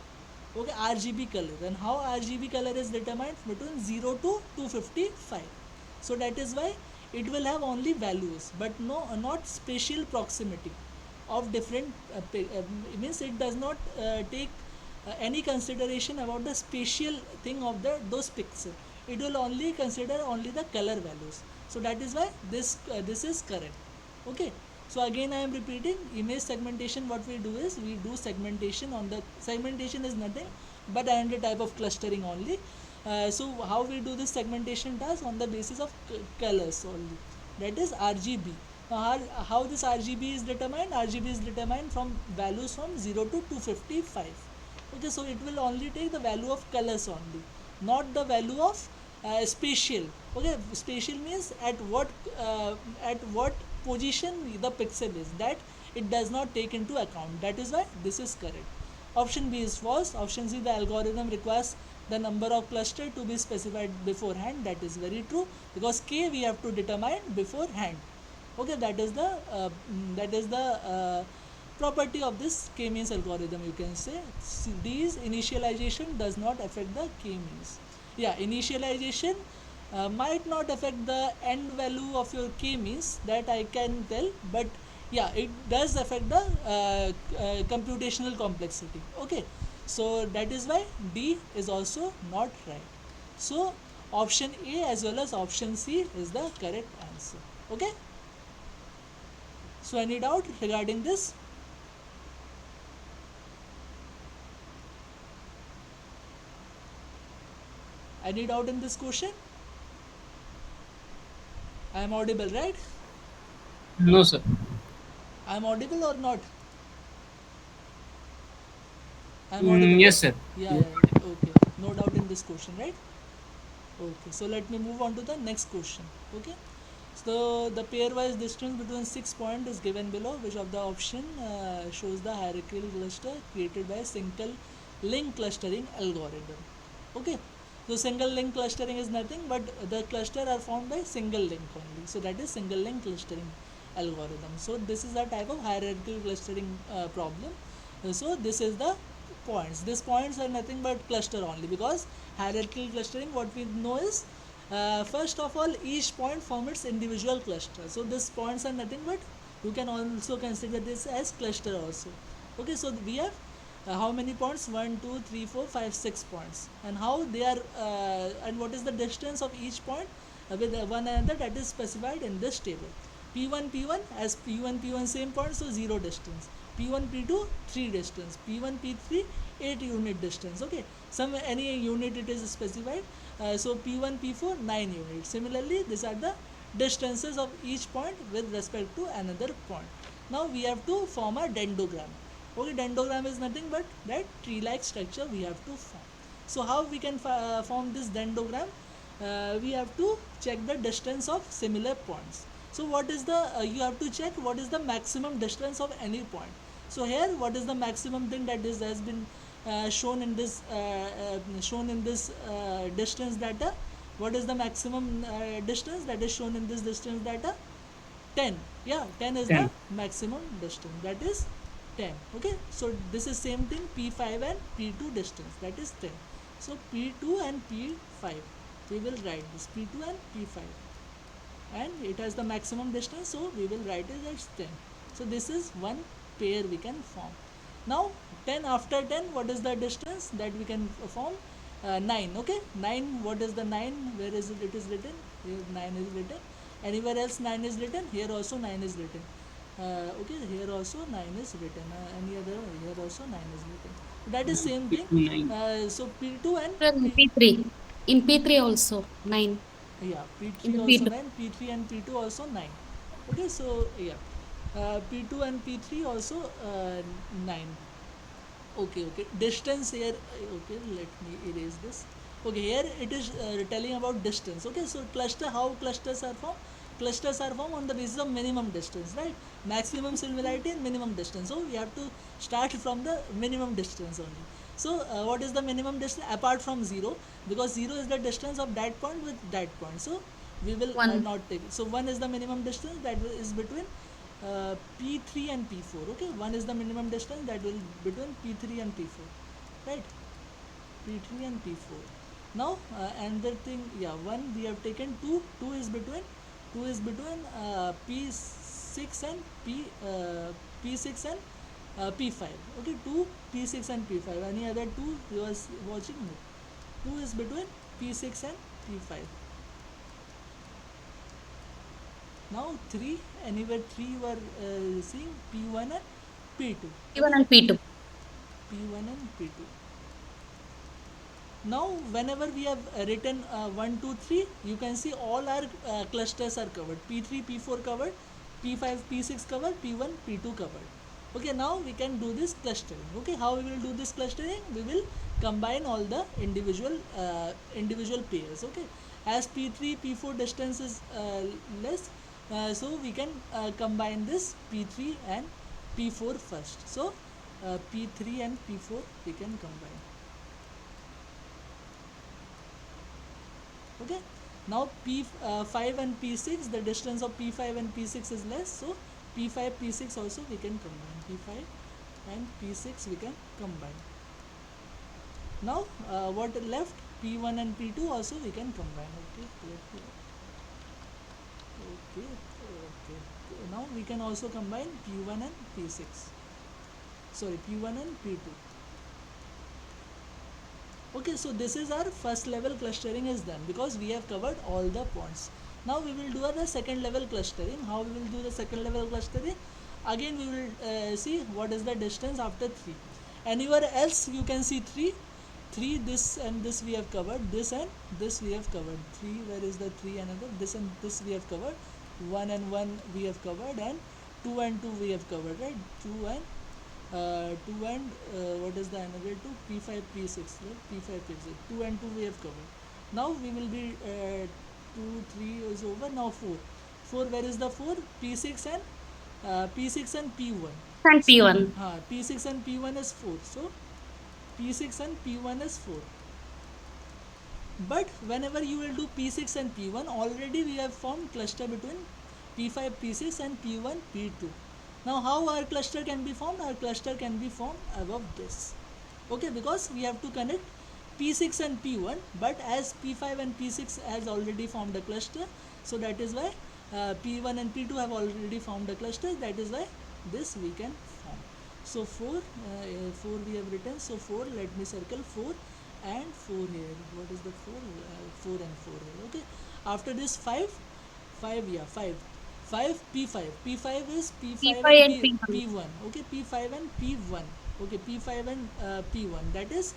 Okay, RGB color. And how RGB color is determined? Between 0 to 255. So that is why it will have only values, but not spatial proximity of different means it does not take any consideration about the spatial thing of those pixels. It will only consider only the color values. So that is why this is correct. Okay, So again I am repeating, image segmentation, what we do is we do segmentation on the, segmentation is nothing but another type of clustering only. So how we do this segmentation task? On the basis of colors only, that is RGB. Now how this RGB is determined? RGB is determined from values from 0 to 255. Okay, so it will only take the value of colors only, not the value of spatial. Okay, spatial means at what position the pixel is, that it does not take into account. That is why this is correct. Option B is false. Option C, the algorithm requires the number of cluster to be specified beforehand. That is very true, because k we have to determine beforehand. Okay, that is the property of this k-means algorithm, you can say. D is initialization does not affect the k-means. Yeah, initialization might not affect the end value of your k-means, that I can tell, but yeah, it does affect the computational complexity. Okay, so that is why D is also not right. So option A as well as option C is the correct answer. Okay, so any doubt regarding this? Any doubt in this question? I am audible, right? No, sir. I am audible or not? I am audible, Yes, right? sir. Yeah, okay. No doubt in this question, right? Okay, so let me move on to the next question. Okay, so the pairwise distance between 6 points is given below. Which of the option shows the hierarchical cluster created by single link clustering algorithm? Okay, so single link clustering is nothing but the cluster are formed by single link only. So that is single link clustering algorithm. So this is a type of hierarchical clustering problem. So this is the points. These points are nothing but cluster only, because hierarchical clustering, what we know is, first of all, each point forms its individual cluster. So these points are nothing but, you can also consider this as cluster also. Okay, so we have how many points? 1 2 3 4 5 6 points, and how they are and what is the distance of each point with one another, that is specified in this table. P1 P1, as P1 P1 same point, so 0 distance. P1 P2 3 distance. P1 P3 8 unit distance. Okay, some any unit it is specified. So P1 P4 9 units. Similarly, these are the distances of each point with respect to another point. Now we have to form a dendrogram. Okay, dendrogram is nothing but that tree-like structure we have to form. So how we can form this dendrogram? We have to check the distance of similar points. So what is the you have to check what is the maximum distance of any point. So here, what is the maximum thing that is has been shown in this distance data? What is the maximum distance that is shown in this distance data? 10. Yeah, 10 is the 10. maximum distance, that is 10. Okay, so this is same thing, P5 and P2 distance, that is 10. So P2 and P5, we will write this P2 and P5, and it has the maximum distance, so we will write it as 10. So this is one pair we can form. Now 10, after 10, what is the distance that we can form? 9. Okay, 9, what is the 9? Where is it? It is written here, 9 is written. Anywhere else 9 is written? Here also 9 is written. Okay, here also 9 is written. Any other? Here also 9 is written. That is same thing. 9. So P2 and In P3. In P3 also 9. yeah, In P3 the also P2. 9, P3 and P2 also 9. Okay, so yeah, P2 and P3 also 9. Okay, distance here. Okay, let me erase this. Okay, here it is telling about distance. Okay, so cluster, how clusters are formed? Clusters are formed on the basis of minimum distance, right? Maximum similarity and minimum distance. So we have to start from the minimum distance only. So what is the minimum distance apart from 0? Because 0 is the distance of that point with that point. So we will 1. not take it. So 1 is the minimum distance that is between P3 and P4. Okay, 1 is the minimum distance that will between P3 and P4, right? P3 and P4. Now another thing, yeah, 1 we have taken, 2. 2 is between P6 and P6 and P5. Okay, 2 P6 and P5. Any other 2 you are watching? No. 2 is between P6 and P5. Now 3, anywhere 3 you are seeing P1 and P2. P1 and P2. P1 and P2. Now whenever we have written 1, 2, 3, you can see all our clusters are covered. P3, P4 covered, P5, P6 covered, P1, P2 covered. Okay, now we can do this clustering. Okay, how we will do this clustering? We will combine all the individual pairs. Okay, as P3, P4 distance is less, so we can combine this P3 and P4 first. So P3 and P4 we can combine. Okay, now P5 and P6, the distance of P5 and P6 is less, so P5, P6 also we can combine. P5 and P6 we can combine. Now what left? P1 and P2 also we can combine. Okay. Now we can also combine P1 and P6. Sorry, P1 and P2. Okay, so this is our first level clustering is done because we have covered all the points. Now we will do the second level clustering. How we will do the second level clustering? Again we will see what is the distance after 3. Anywhere else you can see 3, this and this we have covered, this and this we have covered. 3, where is the 3 another? This and this we have covered. 1 and 1 we have covered, and 2 and 2 we have covered, right? 2 and what is the another 2? P5, P6, right? P5, P6. 2 and 2 we have covered. Now we will be 2, 3 is over. Now 4. 4, where is the 4? P6 and P6 and P1. And P1. P6 and P1 is 4. So P6 and P1 is 4. But whenever you will do P6 and P1, already we have formed cluster between P5, P6 and P1, P2. Now how our cluster can be formed? Our cluster can be formed above this. Okay, because we have to connect P6 and P1, but as P5 and P6 has already formed a cluster, so that is why P1 and P2 have already formed a cluster, that is why this we can form. So 4 we have written, so 4, let me circle 4 and 4 here. What is the 4? 4 and 4 here. Okay, after this 5 P5 is P5 P5 and and P1. P1. Okay, P5 and P1. Okay, P5 and P1, that is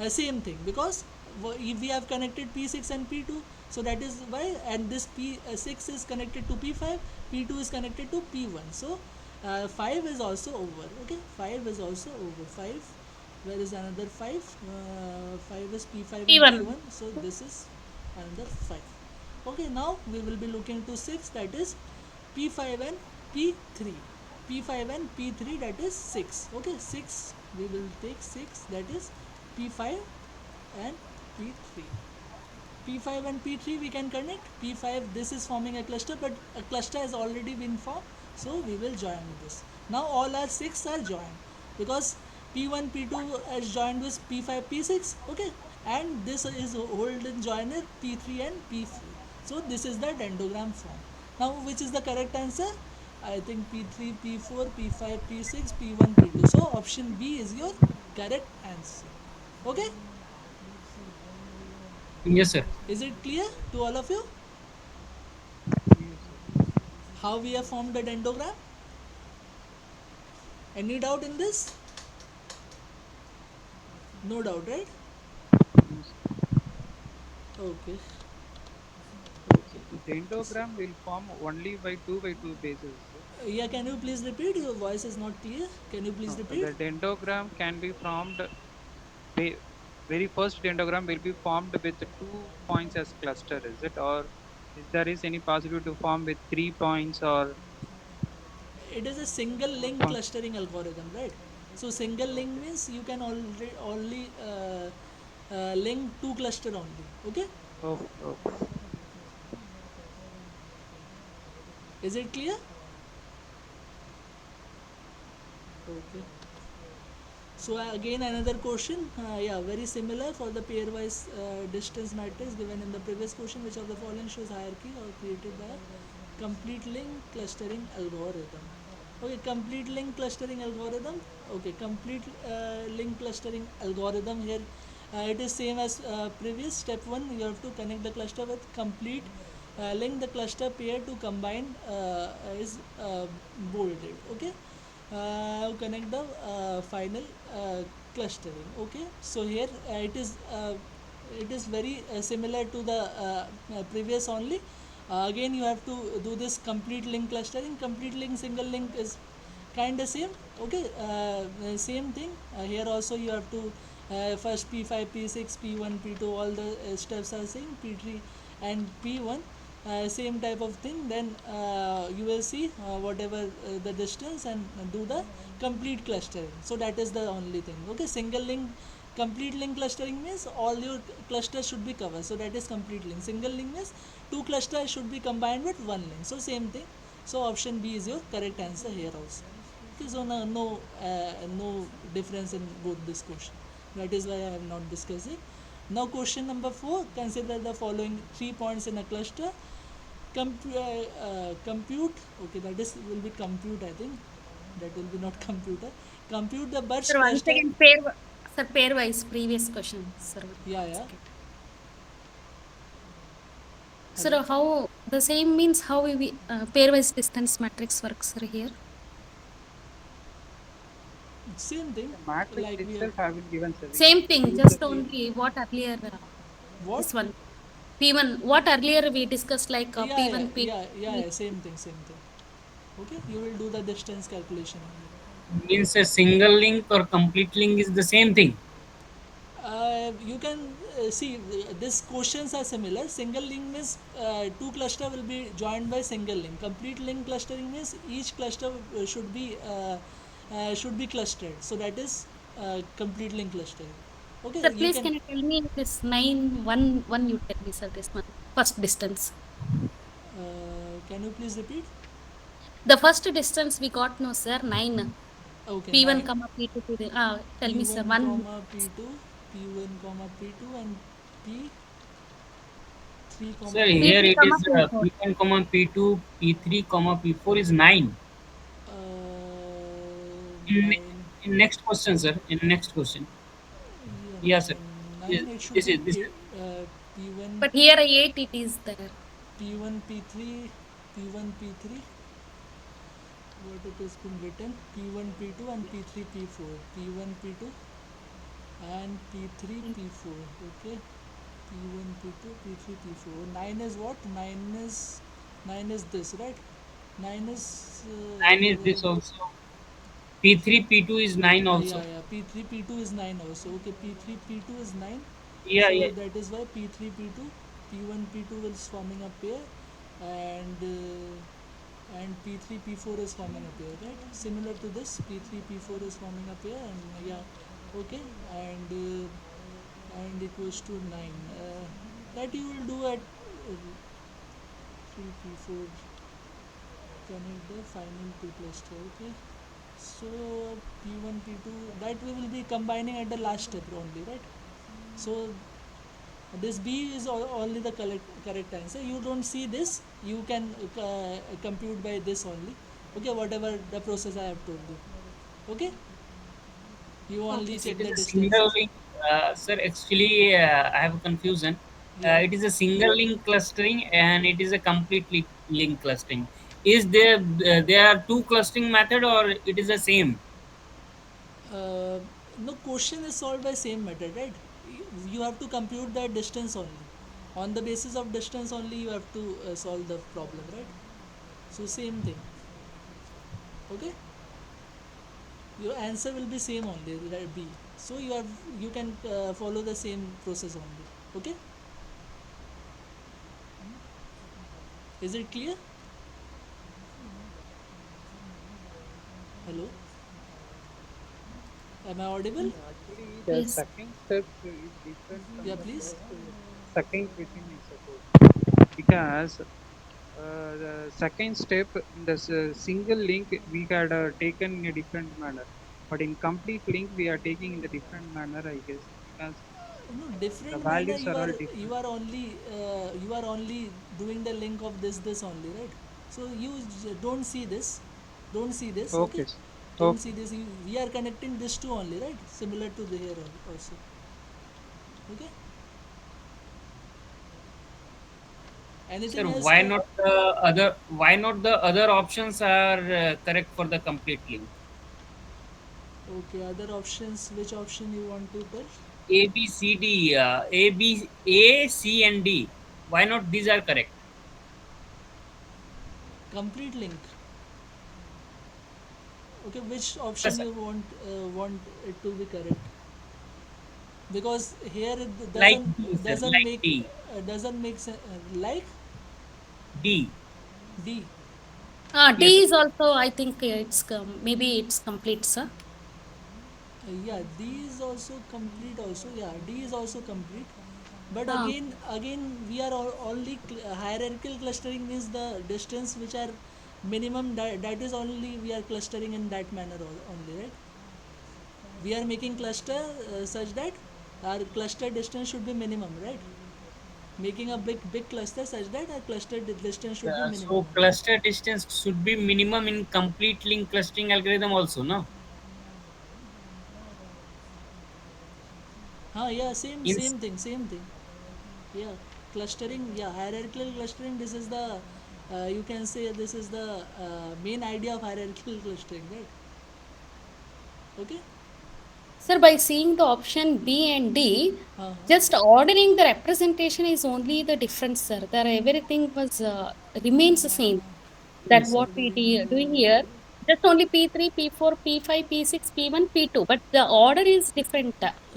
same thing, because if we have connected P6 and P2, so that is why, and this P6 is connected to P5, P2 is connected to P1, so 5 is also over. Okay, 5 is also over. 5, where is another 5? 5 is P5 P1. and P1, so this is another 5. Okay, now we will be looking to 6, that is P5 and P3. P5 and P3, that is 6. Okay, 6, we will take 6, that is P5 and P3. P5 and P3 we can connect. P5, this is forming a cluster, but a cluster has already been formed, so we will join this. Now all our 6 are joined because P1, P2 is joined with P5, P6. Okay, and this is hold in joiner P3 and P4. So this is the dendrogram form. Now which is the correct answer? I think P3, P4, P5, P6, P1, P2. So option B is your correct answer. Okay, Yes, sir. is it clear to all of you how we have formed the dendrogram? Any doubt in this? No doubt, right? Okay. Dendrogram will form only by 2 bases. Yeah, can you please repeat? Your voice is not clear. Can you please repeat? The dendrogram can be formed. Very first dendrogram will be formed with 2 points as cluster, is it, or is there is any possibility to form with 3 points or It is a single more link points? clustering algorithm, right? So single link means you can only link 2 cluster only. Okay, Oh, oh. is it clear? Okay. So again another question, yeah, very similar for the pairwise distance matrix given in the previous question. Which of the following shows hierarchy or created by a complete link clustering algorithm? Okay, complete link clustering algorithm. Okay, complete link clustering algorithm here. It is same as previous. Step 1, you have to connect the cluster with complete link the cluster pair to combine is bolded. Okay, connect the final clustering. Okay, so here it is very similar to the previous only. Again you have to do this complete link clustering. Complete link, single link is kind of same. Okay, same thing. Here also you have to first p5, p6, p1, p2, all the steps are same. p3 and p1 same type of thing. Then you will see whatever the distance, and do the complete clustering. So that is the only thing. Okay, single link, complete link clustering means all your clusters should be covered, so that is complete link. Single link means two clusters should be combined with one link, so same thing. So option B is your correct answer here also. Okay, so no difference in both this question. That is why I am not discussing. Now question number 4. Consider the following 3 points in a cluster. Compute. Okay, that is will be compute. I think that will be not computer. Compute the BIRCH Sir, once cluster. again, sir, pairwise, previous question, sir. Yeah, Once yeah. again. Hello. Sir, how the same means how we pairwise distance matrix works, sir, here? Same thing. The matrix Like we have itself have been given, sir. We Same need to thing, use the just pair. only what earlier what? this one P1, what earlier we discussed, like Yeah, yeah, P1, P2. yeah, yeah, yeah. Same thing, same thing. Okay, you will do the distance calculation. Means a single link or complete link is the same thing. You can see these questions are similar. Single link means two cluster will be joined by single link. Complete link clustering means each cluster should be clustered. So that is complete link clustering. Okay, Sir, you please can. can you tell me this 9 1 1 you tell me, sir, this one first distance. Can you please repeat? The first distance we got no, sir, 9. Okay, P1 9. comma P2 P2. Tell me, sir, P1 one. comma P2, P1 comma P2, and P3 comma Sir, here P3 it comma is P4. P1, comma P2, P3, comma P4 is 9. In, 9. in next question, sir. In next question. Yeah, Yeah, sir. 9 it should This be is this. P1, But here 8 it is there. P1, P3, P1, P3. What it has been written? P1, P2, and P3, P4. P1, P2, and P3, P4. Okay. P1, P2, P3, P4. 9 is what? 9 is this, right? 9 is 9 is this also. P3, P2 is 9 yeah, also. yeah. P3, P2 is 9 also. Okay, P3, P2 is 9. Yeah, So yeah. that is why P3, P2, P1, P2 is forming a pair, and P3, P4 is forming a pair, right? Similar to this, P3, P4 is forming a pair, and yeah, okay, and equals to 9. That you will do at 3, P4, connect the final two cluster, okay? So P1, P2, that we will be combining at the last step only, right? So this B is only the correct answer. You don't see this, you can compute by this only. Okay, whatever the process I have told you. Okay, you only Okay, Yes, sir. it check is the a single distances. link. Sir, actually, I have a confusion. Yeah. It is a single link clustering and it is a completely link clustering. Is there are two clustering method or it is the same? Uh, no, question is solved by same method, right? You have to compute the distance only. On the basis of distance only, you have to solve the problem, right? So same thing. Okay, your answer will be same only, right? B. So you can follow the same process only. Okay, is it clear? Hello, am I audible? Actually, the Yes. second step is different from Yeah, the please. first second question, I suppose, because the second step in the single link we had taken in a different manner, but in complete link we are taking in the different manner, I guess, because No, the different manner. values are all different. You are only doing the link of this only, right? So you don't see this, okay? Okay, sir. Don't Okay. see this. We are connecting this two only, right? Similar to the here also, okay? Anything Sir, else? why not the other options are correct for the complete link? Okay, other options. Which option you want to tell? A, B, C, D, A, C, and D. Why not these are correct? Complete link. Okay, which option Yes, you want it to be correct? Because here it like D, sir, doesn't like make D. doesn't make sense. Like D. D. Yes, D sir. is also, I think maybe it's complete, sir. Yeah, D is also complete. Also, yeah, D is also complete. But Ah, again, we are only hierarchical clustering means the distance which are minimum. That is only we are clustering in that manner only, right? We are making cluster such that our cluster distance should be minimum, right? Making a big cluster such that our cluster distance should be minimum So only. cluster distance should be minimum in complete link clustering algorithm also, no? Yeah, In same thing. Yeah, clustering. Yeah, hierarchical clustering. This is the you can say this is the main idea of hierarchical clustering, right? Okay. sir, by seeing the option B and D, Uh-huh. just ordering the representation is only the difference, sir. There everything was remains the same. That yes, sir. what we Ordering. doing here, just only P3, P4, P5, P6, P1, P2, but the order is different.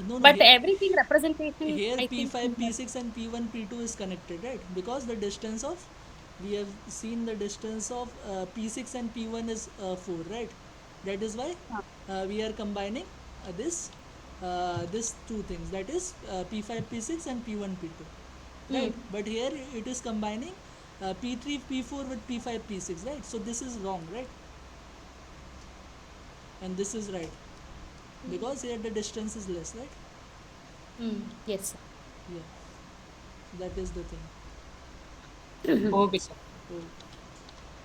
No, But here, everything representation, here I think P5, similar. P6 and P1, P2 is connected, right? Because the distance of we have seen the distance of P6 and P1 is 4, right? That is why we are combining this two things, that is P5, P6 and P1, P2, Hmm. right? But here it is combining P3, P4 with P5, P6, right? So this is wrong, right? And this is right because here the distance is less, right? Hmm. Yes, sir. Yeah, that is the thing. Okay, sir. So,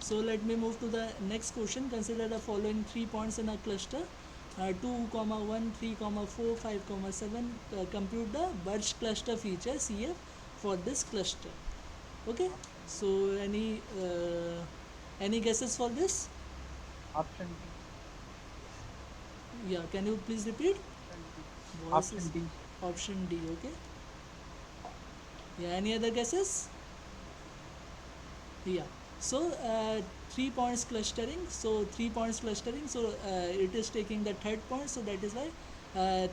so let me move to the next question. Consider the following 3 points in a cluster: 2, comma 1, 3, comma 4, 5, comma 7. Compute the BIRCH cluster feature CF for this cluster. Okay. So any guesses for this? Option D. Yeah. Can you please repeat? Option D. Voice Option is D. option D. Okay. Yeah. Any other guesses? Yeah. So 3 points clustering. So 3 points clustering. So it is taking the third point. So that is why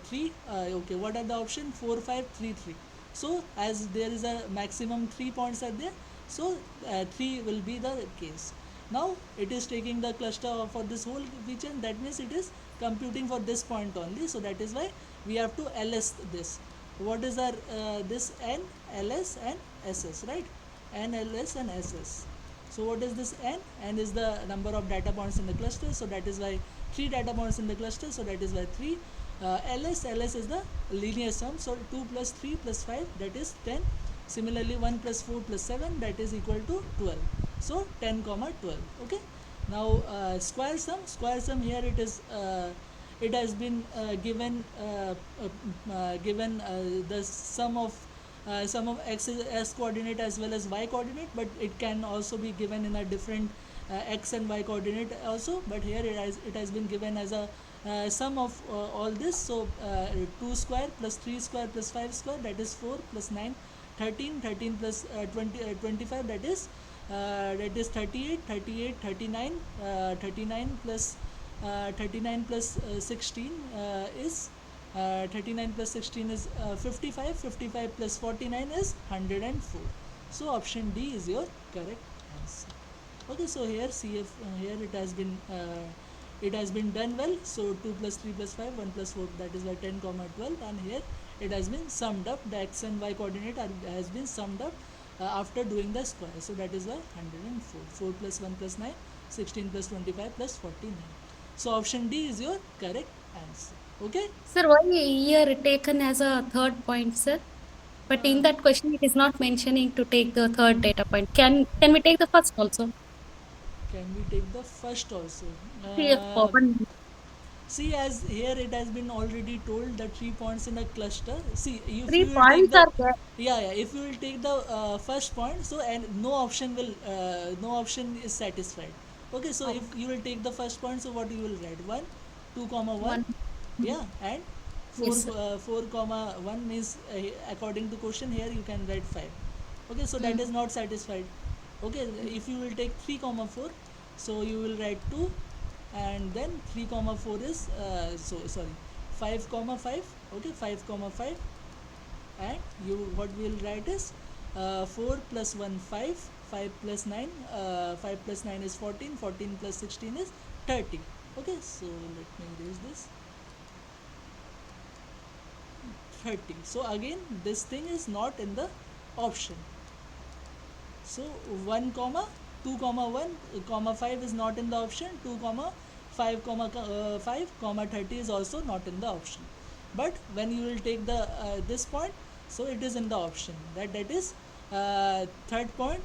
three. Okay. What are the option? 4, 5, 3, 3. So as there is a maximum 3 points are there. So three will be the case. Now it is taking the cluster for this whole region. That means it is computing for this point only. So that is why we have to ls this. What is our this n, ls and ss, right? N, ls and ss. So what is this n? N is the number of data points in the cluster. So that is why 3 data points in the cluster. So that is why 3. Ls is the linear sum. So 2 plus 3 plus 5, that is 10. Similarly 1 plus 4 plus 7, that is equal to 12. So 10 comma 12. Okay. Now square sum here it has been given the sum of x coordinate as well as y coordinate, but it can also be given in a different x and y coordinate also. But here it has been given as a sum of all this. So 2 square plus 3 square plus 5 square, that is 4 plus 9 13, 13 plus 25, that is 38, 38, 39, 39 plus 39 plus 16 is 39 plus 16 is 55, 55 plus 49 is 104. So option D is your correct answer. Okay, so here CF here it has been done well. So 2 plus 3 plus 5, 1 plus 4, that is why 10 comma 12, and here it has been summed up. The x and y coordinate has been summed up after doing the square. So that is why 104. 4 plus 1 plus 9, 16 plus 25 plus 49. So option D is your correct answer. Okay. Sir, why here taken as a third point, sir? But in that question, it is not mentioning to take the third data point. Can we take the first also? Can we take the first also? See if Uh, one. See, as here it has been already told the 3 points in a cluster. See, if Three you will take points the are there. yeah, if you will take the first point, so and no option is satisfied. Okay, so if Okay. you will take the first point, so what you will write 1, 2 comma 1, One. yeah, and 4 Yes, sir. 4 comma 1 means according to question here you can write 5. Okay, so that is not satisfied. Okay, if you will take 3 comma 4, so you will write 2, and then 3 comma 4 is so sorry 5 comma 5. Okay, 5 comma 5, and you what we will write is 4 plus 1 5, 5 plus 9 5 plus 9 is 14, 14 plus 16 is 30. Okay, so let me erase this 30. So again this thing is not in the option. So 1 comma 2 comma 1 comma 5 is not in the option. 2 comma 5 comma 5 comma 30 is also not in the option. But when you will take the this point, so it is in the option. That is third point.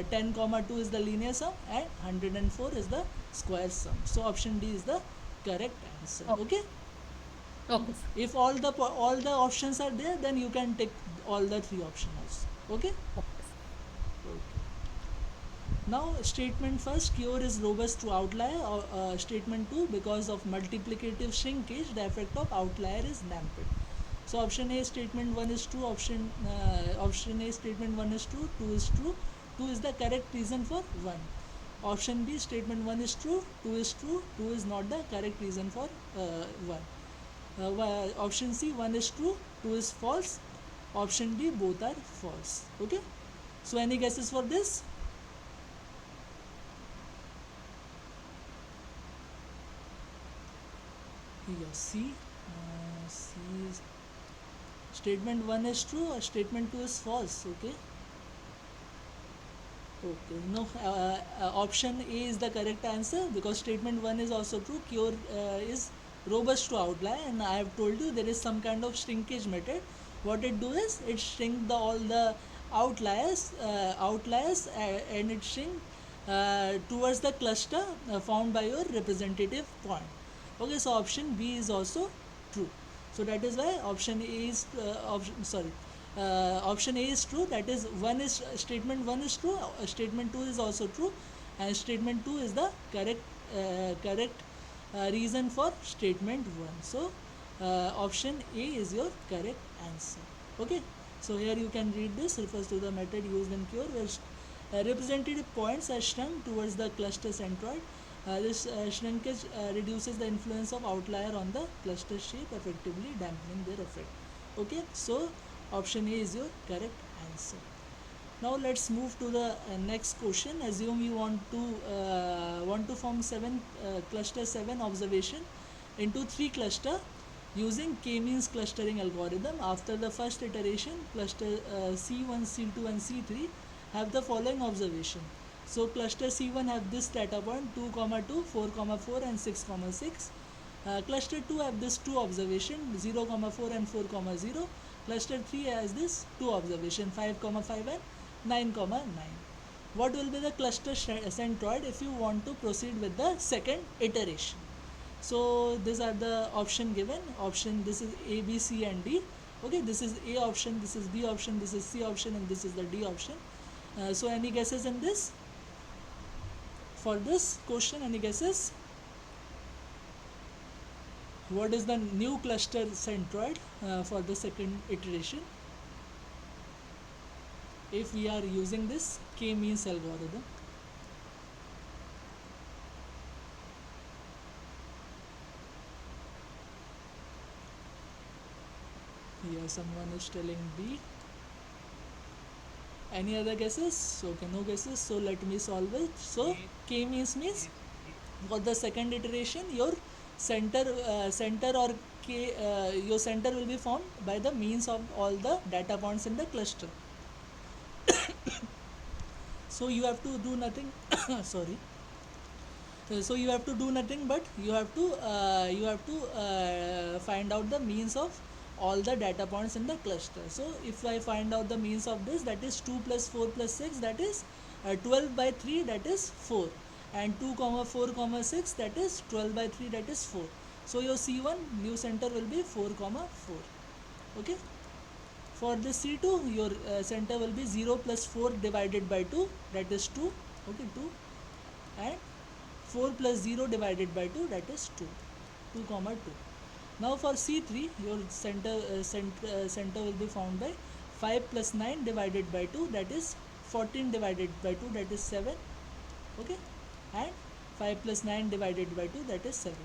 10 comma 2 is the linear sum, and 104 is the square sum. So option D is the correct answer. Okay. Okay. Okay, sir. If all the options are there, then you can take all the three options. Okay. Okay, sir. Okay. Now statement first, cure is robust to outlier, or statement 2, because of multiplicative shrinkage the effect of outlier is dampened. So option A statement 1 is true, option A statement 1 is true, 2 is true, 2 is the correct reason for 1. Option B statement 1 is true, 2 is true, 2 is not the correct reason for 1. Option C 1 is true, 2 is false, option D both are false. Okay, so any guesses for this? Yeah, C is statement 1 is true or statement 2 is false. Okay. Okay, no, option A is the correct answer, because statement 1 is also true. Cure is robust to outlier, and I have told you there is some kind of shrinkage method. What it do is it shrink all the outliers, and it shrink towards the cluster found by your representative point. Okay, so option B is also true. So that is why option A is option A is true. That is statement 1 is true. Statement 2 is also true, and statement 2 is the correct reason for statement 1. So option A is your correct answer. Okay. So here you can read this refers to the method used in cure where representative points are shrunk towards the cluster centroid. This shrinkage reduces the influence of outlier on the cluster shape, effectively dampening their effect. Okay, so option A is your correct answer. Now let's move to the next question. Assume you want to form cluster 7 observation into 3 cluster using K-means clustering algorithm. After the first iteration, cluster C1, C2 and C3 have the following observation. So cluster C1 have this data point 2, 2, 4, 4 and 6, 6. Cluster 2 have this 2 observation 0, 4 and 4, 0. Cluster 3 has this 2 observation 5, 5 and 9, 9. What will be the cluster centroid if you want to proceed with the second iteration? So these are the option given. Option, this is A, B, C and D. Okay, this is A option, this is B option, this is C option, and this is the D option. So any guesses in this? For this question, any guesses? What is the new cluster centroid for the second iteration if we are using this K-means algorithm? Here someone is telling B. Any other guesses? Okay, no guesses. So let me solve it. So K-means means for the second iteration your center or K your center will be formed by the means of all the data points in the cluster. So you have to do nothing. Sorry. So you have to do nothing, but you have to find out the means of all the data points in the cluster. So if I find out the means of this, that is 2 plus 4 plus 6, that is 12 by 3, that is 4, and 2 comma 4 comma 6, that is 12 by 3, that is 4. So your C1 new center will be 4 comma 4. Okay. For the C2 your center will be 0 plus 4 divided by 2, that is 2. Okay, 2, and 4 plus 0 divided by 2, that is 2, 2 comma 2. Now for C3 your center will be found by 5 plus 9 divided by 2, that is 14 divided by 2, that is 7. Okay, and 5 plus 9 divided by 2, that is 7.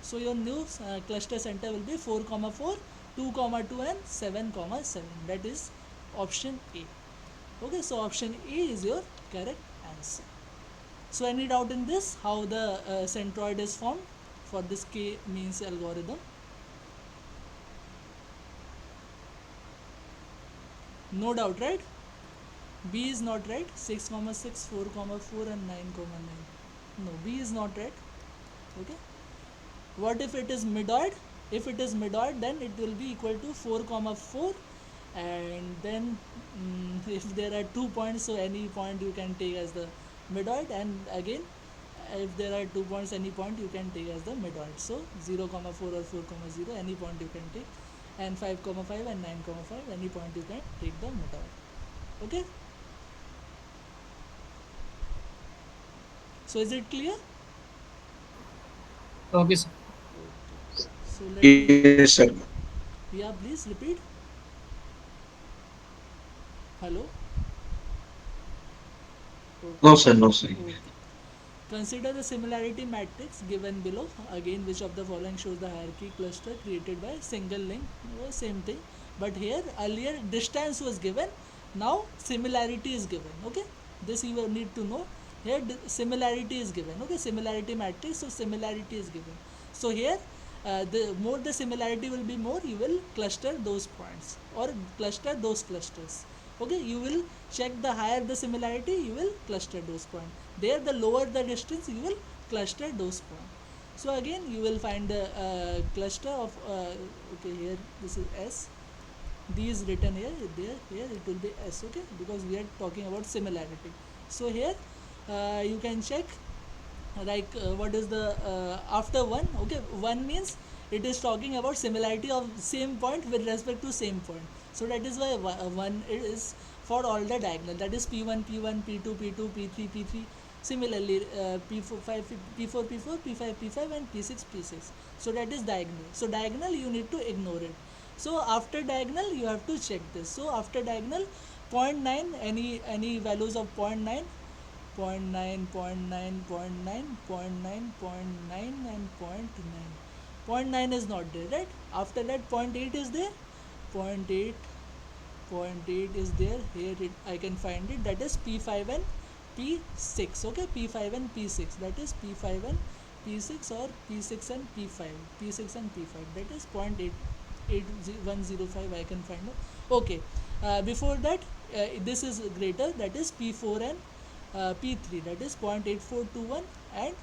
So your new cluster center will be 4 comma 4, 2 comma 2 and 7 comma 7, that is option A. Okay, so option A is your correct answer. So any doubt in this, how the centroid is formed for this K-means algorithm? No doubt, right? B is not right. 6 comma 6, 4 comma 4 and 9 comma 9. No, B is not right. Okay. What if it is medoid? If it is medoid, then it will be equal to 4 comma 4, and then if there are 2 points, so any point you can take as the medoid, and again if there are 2 points, any point you can take as the medoid. So 0 comma 4 or 4 comma 0, any point you can take, and 5 comma 5 and 9 comma 5, any point you can take the medoid. Okay. So is it clear? Okay, sir. So let me, Yes, sir. yeah, please repeat. Hello. No, sir. No, sir. Okay. Consider the similarity matrix given below. Again, which of the following shows the hierarchy cluster created by single link? Same thing, but here earlier distance was given, now similarity is given. Okay, this you will need to know. Here similarity is given. Okay, similarity matrix, so similarity is given. So here the more the similarity will be more, you will cluster those points or cluster those clusters. Okay, you will check the higher the similarity, you will cluster those points. There the lower the distance, you will cluster those points. So again you will find the cluster of okay, here this is S, D is written here, there, here it will be S. Okay, because we are talking about similarity. So here you can check like what is the after 1. Okay, 1 means it is talking about similarity of same point with respect to same point, so that is why 1 is for all the diagonal, that is p1 p1 p2 p2 p3 p3. Similarly p4 5 p4 p4 p5 p5 and p6 p6. So that is diagonal, so diagonal you need to ignore it. So after diagonal you have to check this. So after diagonal 0.9, any values of 0.9, 0.9, 0.9, 0.9, 0.9, 0.9 and 0.9. 0.9 is not there, right? After that 0.8 is there. 0.8, 0.8 is there. Here I can find it. That is P5 and P6. Okay, P5 and P6. That is P5 and P6 or P6 and P5. P6 and P5. That is 0.8105 I can find out. Okay. Before that, this is greater. That is P4 and P3, that is 0.8421, and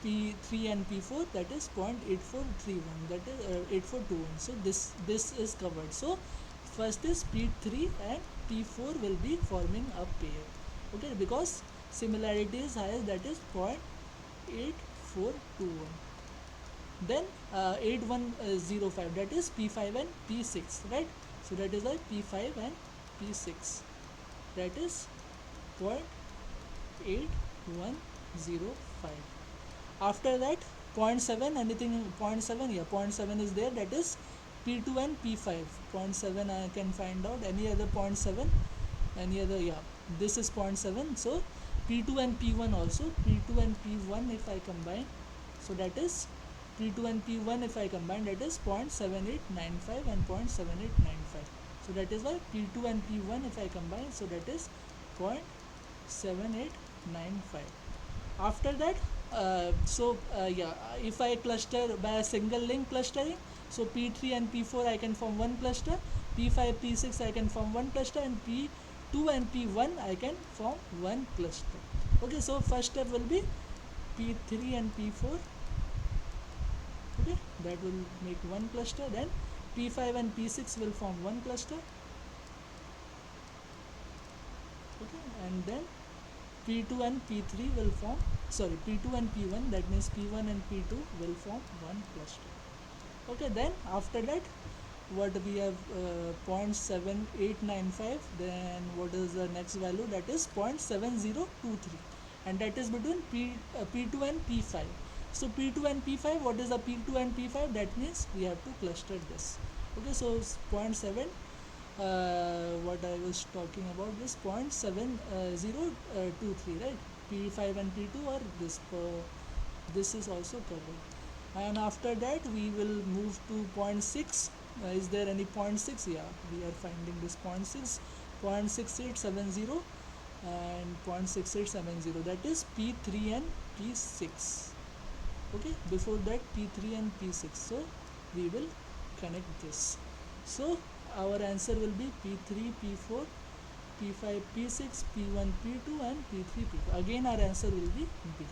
P3 and P4, that is 0.8431, that is 8421. So this is covered. So first is P3 and P4 will be forming a pair. Okay, because similarity is highest, that is 0.8421. Then 8105, that is P5 and P6, right? So that is like P5 and P6, that is 0.8105. After that 0.7, anything 0.7, yeah, 0.7 is there, that is P2 and P5. 0.7 I can find out. Any other 0.7, any other, yeah, this is 0.7. So P2 and P1 also, P2 and P1 if I combine, so that is P2 and P1 if I combine, that is 0.7895 and 0.7895. So that is why P2 and P1 if I combine, so that is 0.7895. After that yeah, if I cluster by a single link clustering, so P3 and P4 I can form one cluster, P5 P6 I can form one cluster, and P2 and P1 I can form one cluster. Okay, so first step will be P3 and P4. Okay, that will make one cluster. Then P5 and P6 will form one cluster. Okay, and then P2 and P3 will form, sorry, P2 and P1, that means P1 and P2 will form one cluster. Okay, then after that what we have 0.7895, then what is the next value, that is 0.7023, and that is between P2 and P5. So P2 and P5, what is the P2 and P5, that means we have to cluster this. Okay, so 0.7 what I was talking about, this 0.7023, right? P5 and P2 are this is also covered. And after that we will move to 0.6. Is there any 0.6? Yeah, we are finding this 0.6, 0.6870 and 0.6870, that is P3 and P6. Okay, before that P3 and P6, so we will connect this. So our answer will be P3, P4, P5, P6, P1, P2 and P3, P4. Again our answer will be B.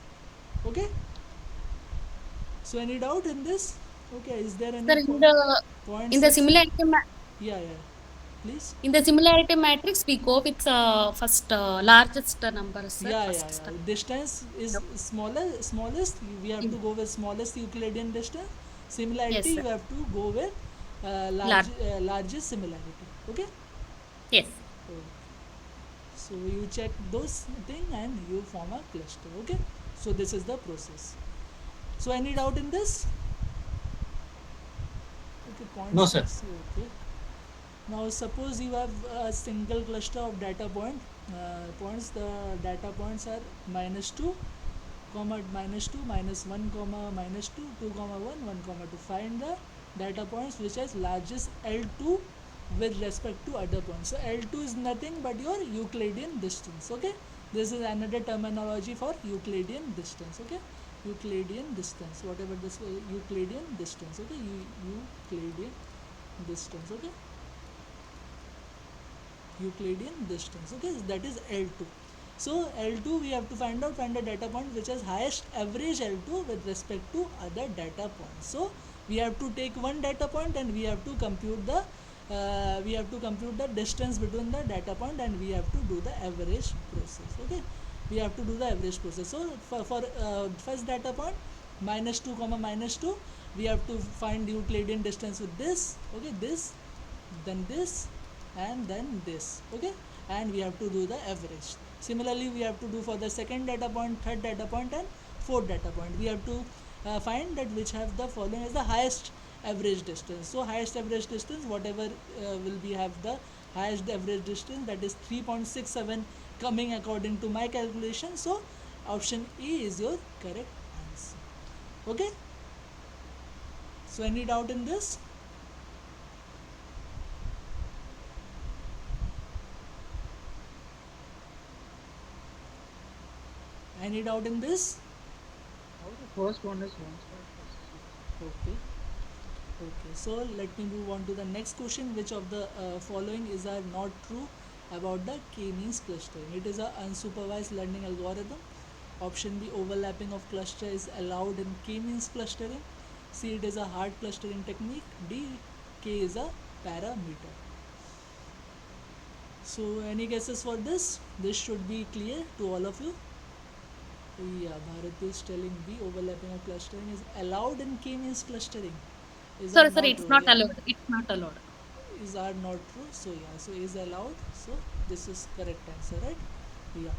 Okay, so any doubt in this? Okay, is there any Sir, point in the 6? similarity Yeah, please. in the similarity matrix, we go with first largest number, sir. Yeah. Distance is smallest. We have to go with smallest Euclidean distance. Similarity, Yes, sir. you have to go with Large. largest similarity. Okay. Yes. Oh. So you check those thing and you form a cluster. Okay. So this is the process. So any doubt in this? Okay. No, sir. 0.6. Okay. Now suppose you have a single cluster of data points. The data points are -2, comma -2, -1, comma -2, 2, comma 1, 1, comma 2. Find the data points which has largest L2 with respect to other points. So L2 is nothing but your Euclidean distance. Okay, this is another terminology for Euclidean distance. Okay, Euclidean distance, whatever this Euclidean distance. Okay, Euclidean distance. Okay, Euclidean distance. Okay, that is L2. So L2 we have to find the data point which has highest average L2 with respect to other data points. So we have to take one data point and we have to compute the distance between the data point, and we have to do the average process. Okay, we have to do the average process. So for first data point -2, comma -2, we have to find Euclidean distance with this. Okay, this, then this, and then this. Okay, and we have to do the average. Similarly, we have to do for the second data point, third data point, and fourth data point. We have to find that which have the following as the highest average distance. So highest average distance, whatever will be have the highest average distance, that is 3.67 coming according to my calculation. So option E is your correct answer. Okay, so any doubt in this? Any doubt in this? How the first one is 1/2. Okay, so let me move on to the next question. Which of the following is are not true about the K-means clustering? It is a unsupervised learning algorithm. Option B, overlapping of cluster is allowed in K-means clustering. C, it is a hard clustering technique. D, K is a parameter. So any guesses for this? This should be clear to all of you. Yeah, Bharat is telling B, overlapping of clustering is allowed in K-means clustering. Is are Sorry, sir, not it's true. not Yeah, allowed. It's not allowed. is are not true. So yeah, so is allowed. So this is correct answer, right? Yeah.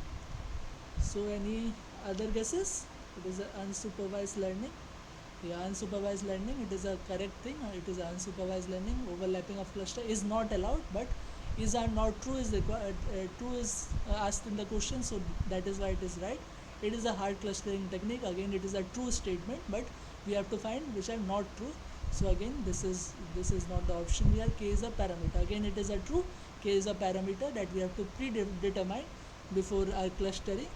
So any other guesses? It is a unsupervised learning. Yeah, unsupervised learning, it is a correct thing. It is unsupervised learning. Overlapping of cluster is not allowed, but is are not true is required. True is asked in the question, so that is why it is right. It is a hard clustering technique. Again, it is a true statement, but we have to find which are not true. So again, this is not the option here. K is a parameter. Again, it is a true. K is a parameter that we have to predetermine before our clustering.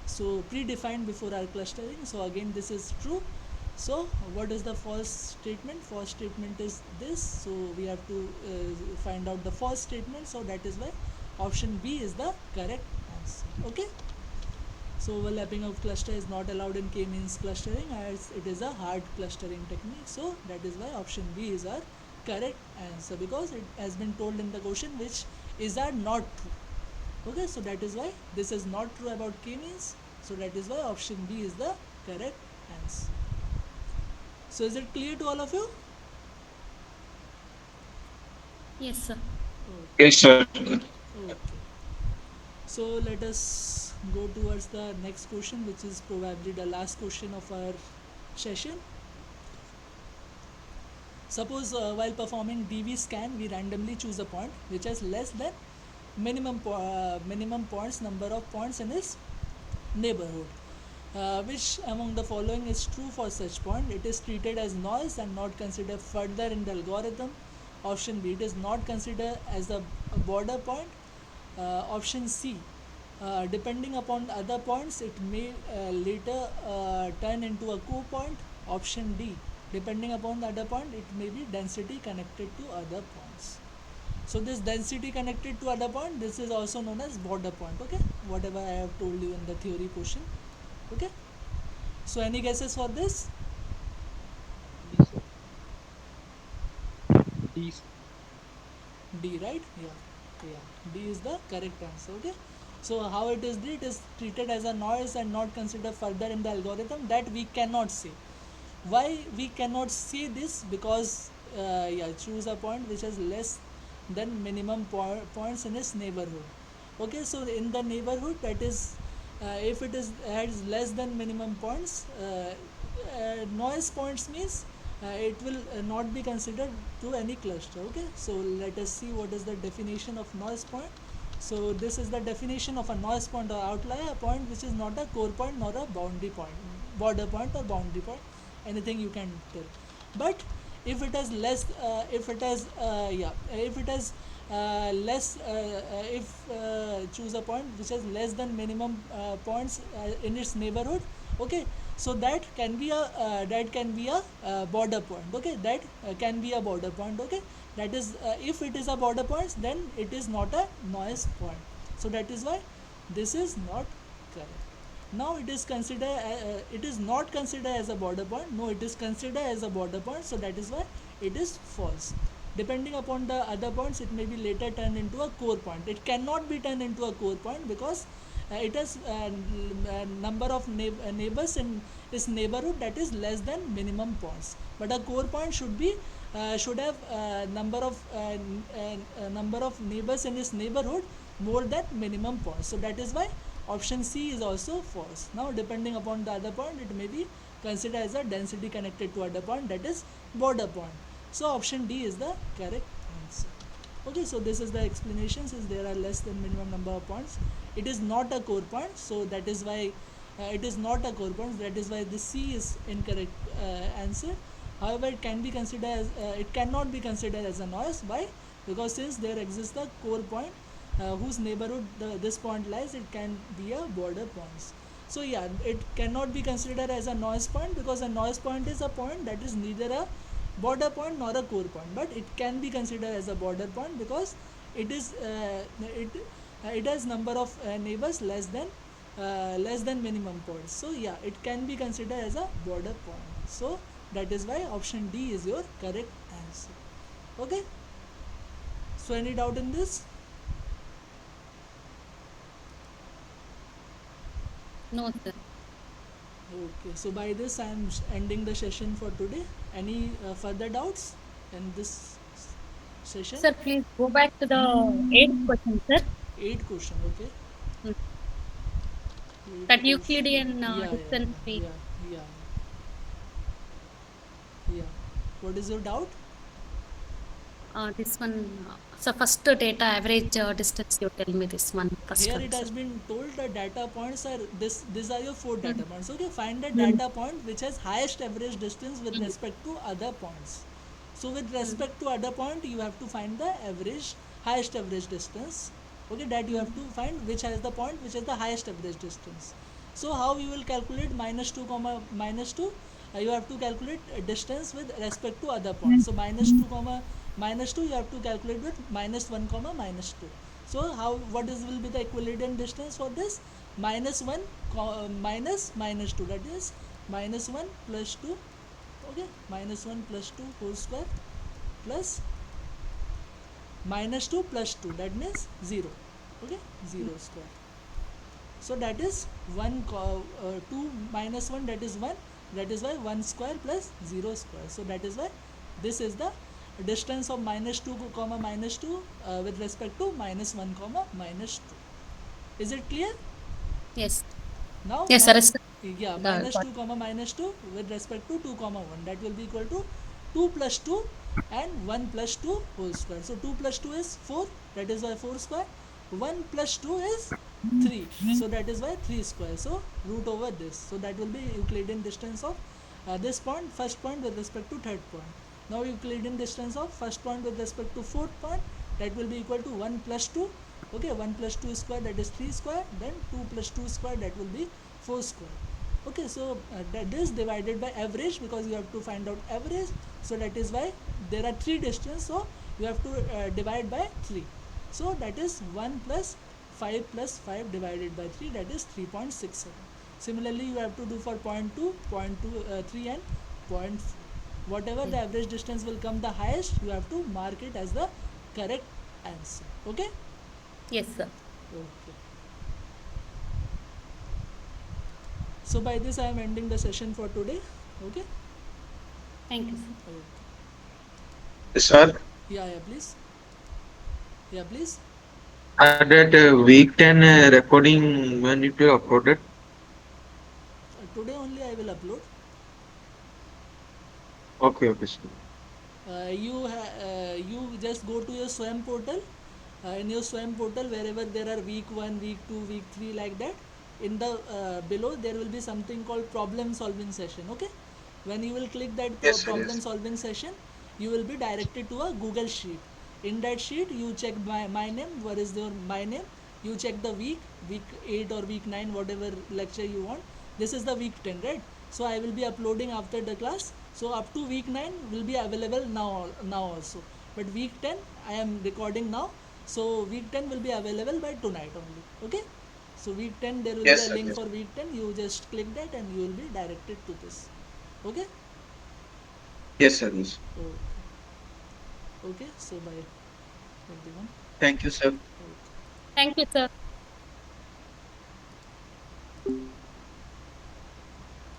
So predefined before our clustering. So again, this is true. So what is the false statement? False statement is this. So we have to find out the false statement. So that is why option B is the correct answer. Okay. So overlapping of cluster is not allowed in K-means clustering, as it is a hard clustering technique. So that is why option B is our correct answer, because it has been told in the question which is are not true. Okay, so that is why this is not true about k-means. So that is why option B is the correct answer. So is it clear to all of you? Yes, sir. Yes, sir. Okay. So let us go towards the next question, which is probably the last question of our session. Suppose while performing dbscan, we randomly choose a point which has less than minimum points, number of points in its neighborhood. Which among the following is true for such point? It is treated as noise and not considered further in the algorithm. Option B, it is not considered as a border point. Option C, depending upon other points, it may later turn into a co-point. Option D, depending upon the other point, it may be density connected to other points. So this density connected to other point, this is also known as border point. Okay, whatever I have told you in the theory portion. Okay, so any guesses for this? D, sir. D, sir. D, right? Yeah, D is the correct answer. Okay, so how it is D? It is treated as a noise and not considered further in the algorithm. That we cannot say. Why we cannot say this? Because yeah, choose a point which has less than minimum points in its neighborhood. Okay, so in the neighborhood, that is, if it is has less than minimum points, noise points means it will not be considered to any cluster. Okay, so let us see what is the definition of noise point. So this is the definition of a noise point or outlier, a point which is not a core point nor a boundary point, border point or boundary point, anything you can tell. But if it has less, if it has if it has less, if choose a point which has less than minimum points in its neighborhood. Okay, so that can be a border point. Okay, that can be a border point. Okay, that is, if it is a border point, then it is not a noise point. So that is why this is not correct. Now it is considered, it is not considered as a border point. No, it is considered as a border point. So that is why it is false. Depending upon the other points, it may be later turned into a core point. It cannot be turned into a core point because it has number of neighbors in its neighborhood that is less than minimum points. But a core point should have number of neighbors in its neighborhood more than minimum points. So that is why option C is also false. Now depending upon the other point, it may be considered as a density connected to other point, that is border point. So option D is the correct answer. Okay, so this is the explanation. Since there are less than minimum number of points, it is not a core point. So that is why it is not a core point. That is why the C is incorrect answer. However, it can be considered as it cannot be considered as a noise. Why? Because since there exists a core point whose neighborhood this point lies, it can be a border point. So yeah, it cannot be considered as a noise point because a noise point is a point that is neither a border point nor a core point, but it can be considered as a border point because it is it has number of neighbors less than minimum points. So yeah, it can be considered as a border point. So that is why option D is your correct answer. Okay, so any doubt in this? No, sir. Okay, so by this I am ending the session for today. Any further doubts in this session? Sir, please go back to the 8th question, sir. 8 question, okay. Hmm. Eight That question. Euclidean Yeah, distance yeah, tree. yeah, yeah, yeah. What is your doubt? This one, so first data average distance, you tell me this one, first Here one, it sir. has been told the data points are this. These are your 4 data Hmm. points. Okay, find the Hmm. data point which has highest average distance with Hmm. respect to other points. So with Hmm. respect to other point, you have to find the highest average distance. Okay, that you have to find which has the point which has the highest average distance. So how you will calculate minus 2 comma minus 2? You have to calculate distance with respect to other points. So minus 2 comma minus 2 you have to calculate with minus 1 comma minus 2. So how, what is will be the equivalent distance for this? Minus 1 minus minus 2, that is minus 1 plus 2. Okay, minus 1 plus 2 whole square plus minus 2 plus 2, that means 0. Okay, 0 square. So that is 2 minus 1, that is 1, that is why 1 square plus 0 square. So that is why this is the distance of minus 2 comma minus 2 with respect to minus 1 comma minus 2. Is it clear? Yes. Now, Yes, sir. yeah, The minus 2 comma minus 2 with respect to 2 comma 1, that will be equal to 2 plus 2 and 1 plus 2 whole square. So 2 plus 2 is 4, that is why 4 square. 1 plus 2 is 3, so that is why 3 square. So root over this, so that will be Euclidean distance of this point, first point with respect to third point. Now Euclidean distance of first point with respect to fourth point, that will be equal to 1 plus 2. Okay, 1 plus 2 square, that is 3 square, then 2 plus 2 square, that will be 4 square. Okay, so that is divided by average, because you have to find out average. So that is why there are 3 distance, so you have to divide by 3. So that is 1 plus 5 plus 5 divided by 3, that is 3.67. Similarly, you have to do for point 2, point 2, 3 and point 4. Whatever the average distance will come the highest, you have to mark it as the correct answer. Okay? yes, sir. Okay. So by this I am ending the session for today. Okay? Thank you, sir. Okay. Sir, Yeah, yeah, please. Yeah, please. that week 10 recording when it will uploaded? Today only I will upload. Okay, okay, sir. You just go to your swam portal. In your swam portal, wherever there are week 1, week 2, week 3, like that, in the below there will be something called problem solving session. Okay, when you will click that Yes, sir, problem yes. solving session, you will be directed to a Google sheet. In that sheet, you check my name. What is your my name? You check the week 8 or week 9, whatever lecture you want. This is the week 10, right? So I will be uploading after the class. So up to week 9 will be available now also. But week 10 I am recording now. So week 10 will be available by tonight only. Okay? So week 10 there will be Yes, a sir, link yes. for week 10. You just click that and you will be directed to this. Okay? Yes, sir, yes. Okay. Okay. So bye everyone. Thank you, sir. Okay. Thank you, sir.